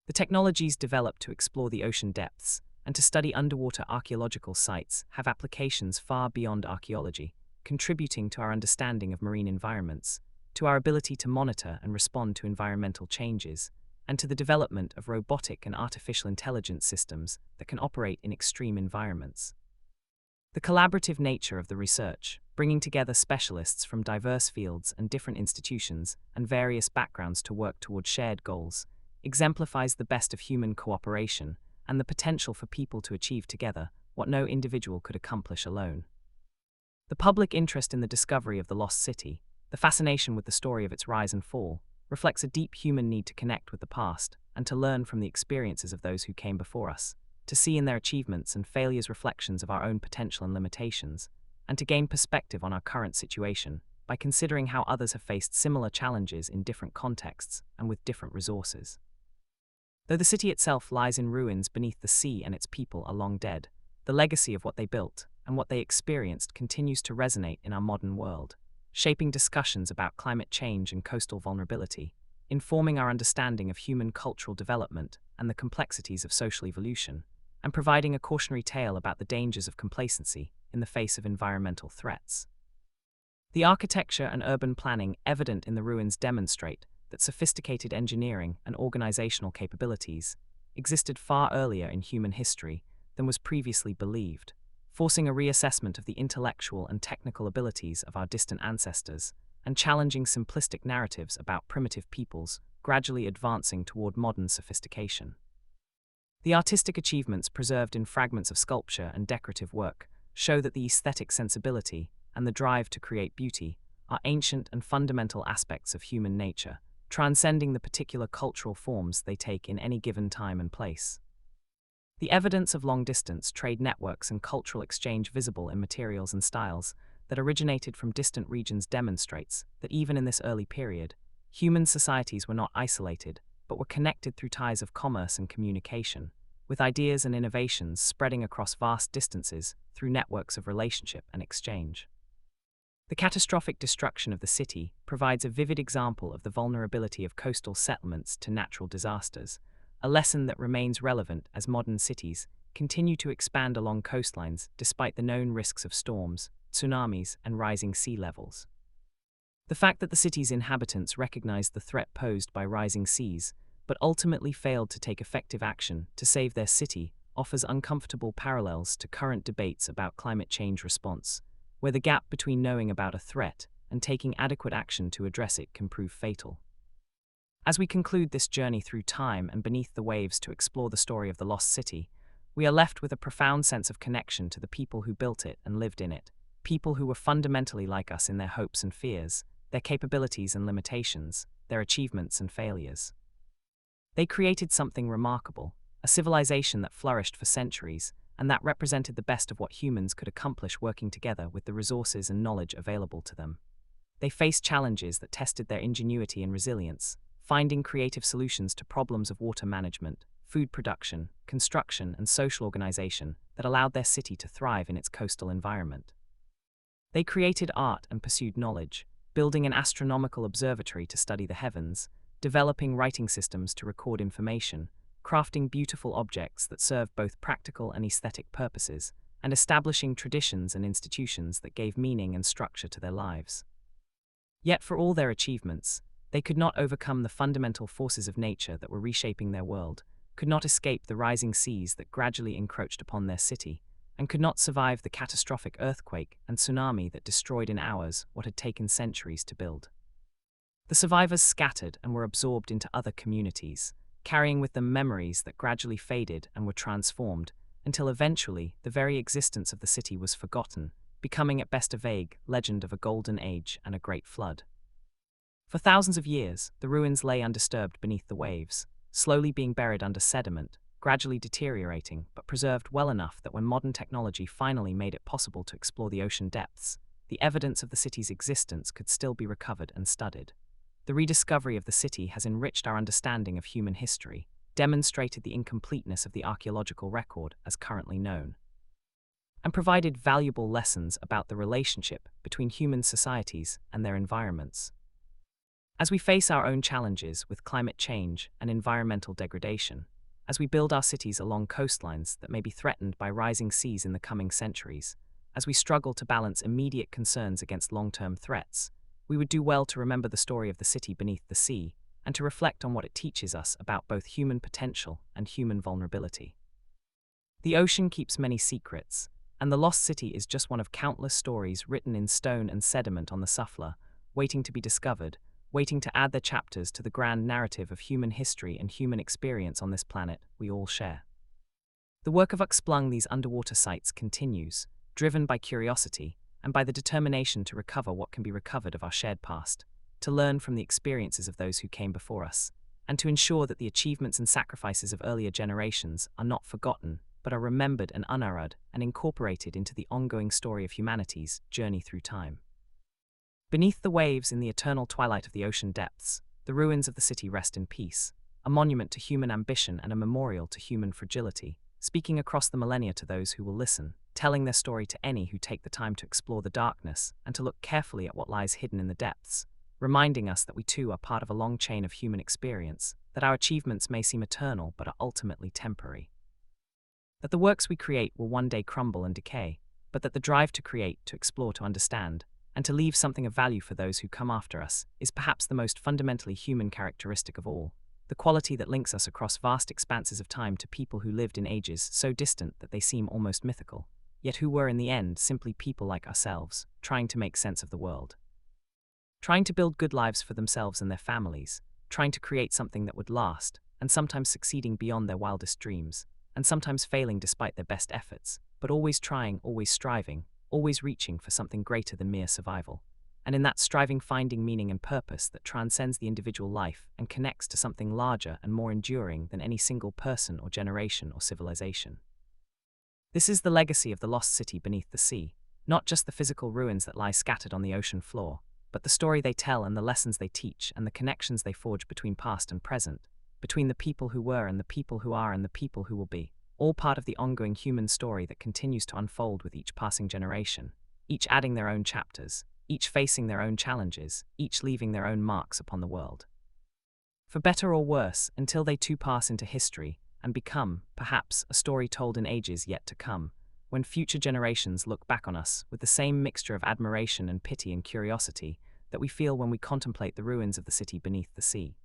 The technologies developed to explore the ocean depths and to study underwater archaeological sites have applications far beyond archaeology, contributing to our understanding of marine environments, to our ability to monitor and respond to environmental changes, and to the development of robotic and artificial intelligence systems that can operate in extreme environments. The collaborative nature of the research, bringing together specialists from diverse fields and different institutions and various backgrounds to work toward shared goals, exemplifies the best of human cooperation and the potential for people to achieve together what no individual could accomplish alone. The public interest in the discovery of the lost city, the fascination with the story of its rise and fall, reflects a deep human need to connect with the past and to learn from the experiences of those who came before us, to see in their achievements and failures reflections of our own potential and limitations, and to gain perspective on our current situation by considering how others have faced similar challenges in different contexts and with different resources. Though the city itself lies in ruins beneath the sea and its people are long dead, the legacy of what they built and what they experienced continues to resonate in our modern world, shaping discussions about climate change and coastal vulnerability, informing our understanding of human cultural development and the complexities of social evolution, and providing a cautionary tale about the dangers of complacency in the face of environmental threats. The architecture and urban planning evident in the ruins demonstrate that sophisticated engineering and organizational capabilities existed far earlier in human history than was previously believed, forcing a reassessment of the intellectual and technical abilities of our distant ancestors and challenging simplistic narratives about primitive peoples gradually advancing toward modern sophistication. The artistic achievements preserved in fragments of sculpture and decorative work show that the aesthetic sensibility and the drive to create beauty are ancient and fundamental aspects of human nature, transcending the particular cultural forms they take in any given time and place. The evidence of long-distance trade networks and cultural exchange visible in materials and styles that originated from distant regions demonstrates that even in this early period, human societies were not isolated, but were connected through ties of commerce and communication, with ideas and innovations spreading across vast distances through networks of relationship and exchange. The catastrophic destruction of the city provides a vivid example of the vulnerability of coastal settlements to natural disasters, a lesson that remains relevant as modern cities continue to expand along coastlines despite the known risks of storms, tsunamis, and rising sea levels. The fact that the city's inhabitants recognized the threat posed by rising seas, but ultimately failed to take effective action to save their city, offers uncomfortable parallels to current debates about climate change response, where the gap between knowing about a threat and taking adequate action to address it can prove fatal. As we conclude this journey through time and beneath the waves to explore the story of the lost city, we are left with a profound sense of connection to the people who built it and lived in it, people who were fundamentally like us in their hopes and fears, their capabilities and limitations, their achievements and failures. They created something remarkable, a civilization that flourished for centuries, and that represented the best of what humans could accomplish working together with the resources and knowledge available to them. They faced challenges that tested their ingenuity and resilience, finding creative solutions to problems of water management, food production, construction, and social organization that allowed their city to thrive in its coastal environment. They created art and pursued knowledge, building an astronomical observatory to study the heavens, developing writing systems to record information, crafting beautiful objects that served both practical and aesthetic purposes, and establishing traditions and institutions that gave meaning and structure to their lives. Yet for all their achievements, they could not overcome the fundamental forces of nature that were reshaping their world, could not escape the rising seas that gradually encroached upon their city, and could not survive the catastrophic earthquake and tsunami that destroyed in hours what had taken centuries to build. The survivors scattered and were absorbed into other communities, carrying with them memories that gradually faded and were transformed, until eventually the very existence of the city was forgotten, becoming at best a vague legend of a golden age and a great flood. For thousands of years, the ruins lay undisturbed beneath the waves, slowly being buried under sediment, gradually deteriorating, but preserved well enough that when modern technology finally made it possible to explore the ocean depths, the evidence of the city's existence could still be recovered and studied. The rediscovery of the city has enriched our understanding of human history, demonstrated the incompleteness of the archaeological record as currently known, and provided valuable lessons about the relationship between human societies and their environments. As we face our own challenges with climate change and environmental degradation, as we build our cities along coastlines that may be threatened by rising seas in the coming centuries, as we struggle to balance immediate concerns against long-term threats, we would do well to remember the story of the city beneath the sea and to reflect on what it teaches us about both human potential and human vulnerability. The ocean keeps many secrets, and the lost city is just one of countless stories written in stone and sediment on the Sufla, waiting to be discovered, waiting to add their chapters to the grand narrative of human history and human experience on this planet we all share. The work of exploring these underwater sites continues, driven by curiosity and by the determination to recover what can be recovered of our shared past, to learn from the experiences of those who came before us, and to ensure that the achievements and sacrifices of earlier generations are not forgotten, but are remembered and unerred and incorporated into the ongoing story of humanity's journey through time. Beneath the waves in the eternal twilight of the ocean depths, the ruins of the city rest in peace, a monument to human ambition and a memorial to human fragility, speaking across the millennia to those who will listen, telling their story to any who take the time to explore the darkness and to look carefully at what lies hidden in the depths, reminding us that we too are part of a long chain of human experience, that our achievements may seem eternal but are ultimately temporary. That the works we create will one day crumble and decay, but that the drive to create, to explore, to understand, and to leave something of value for those who come after us is perhaps the most fundamentally human characteristic of all, the quality that links us across vast expanses of time to people who lived in ages so distant that they seem almost mythical, yet who were in the end simply people like ourselves, trying to make sense of the world. Trying to build good lives for themselves and their families, trying to create something that would last, and sometimes succeeding beyond their wildest dreams, and sometimes failing despite their best efforts, but always trying, always striving, always reaching for something greater than mere survival. And in that striving finding meaning and purpose that transcends the individual life and connects to something larger and more enduring than any single person or generation or civilization. This is the legacy of the lost city beneath the sea, not just the physical ruins that lie scattered on the ocean floor, but the story they tell and the lessons they teach and the connections they forge between past and present, between the people who were and the people who are and the people who will be, all part of the ongoing human story that continues to unfold with each passing generation, each adding their own chapters, each facing their own challenges, each leaving their own marks upon the world. For better or worse, until they too pass into history and become, perhaps, a story told in ages yet to come, when future generations look back on us with the same mixture of admiration and pity and curiosity that we feel when we contemplate the ruins of the city beneath the sea.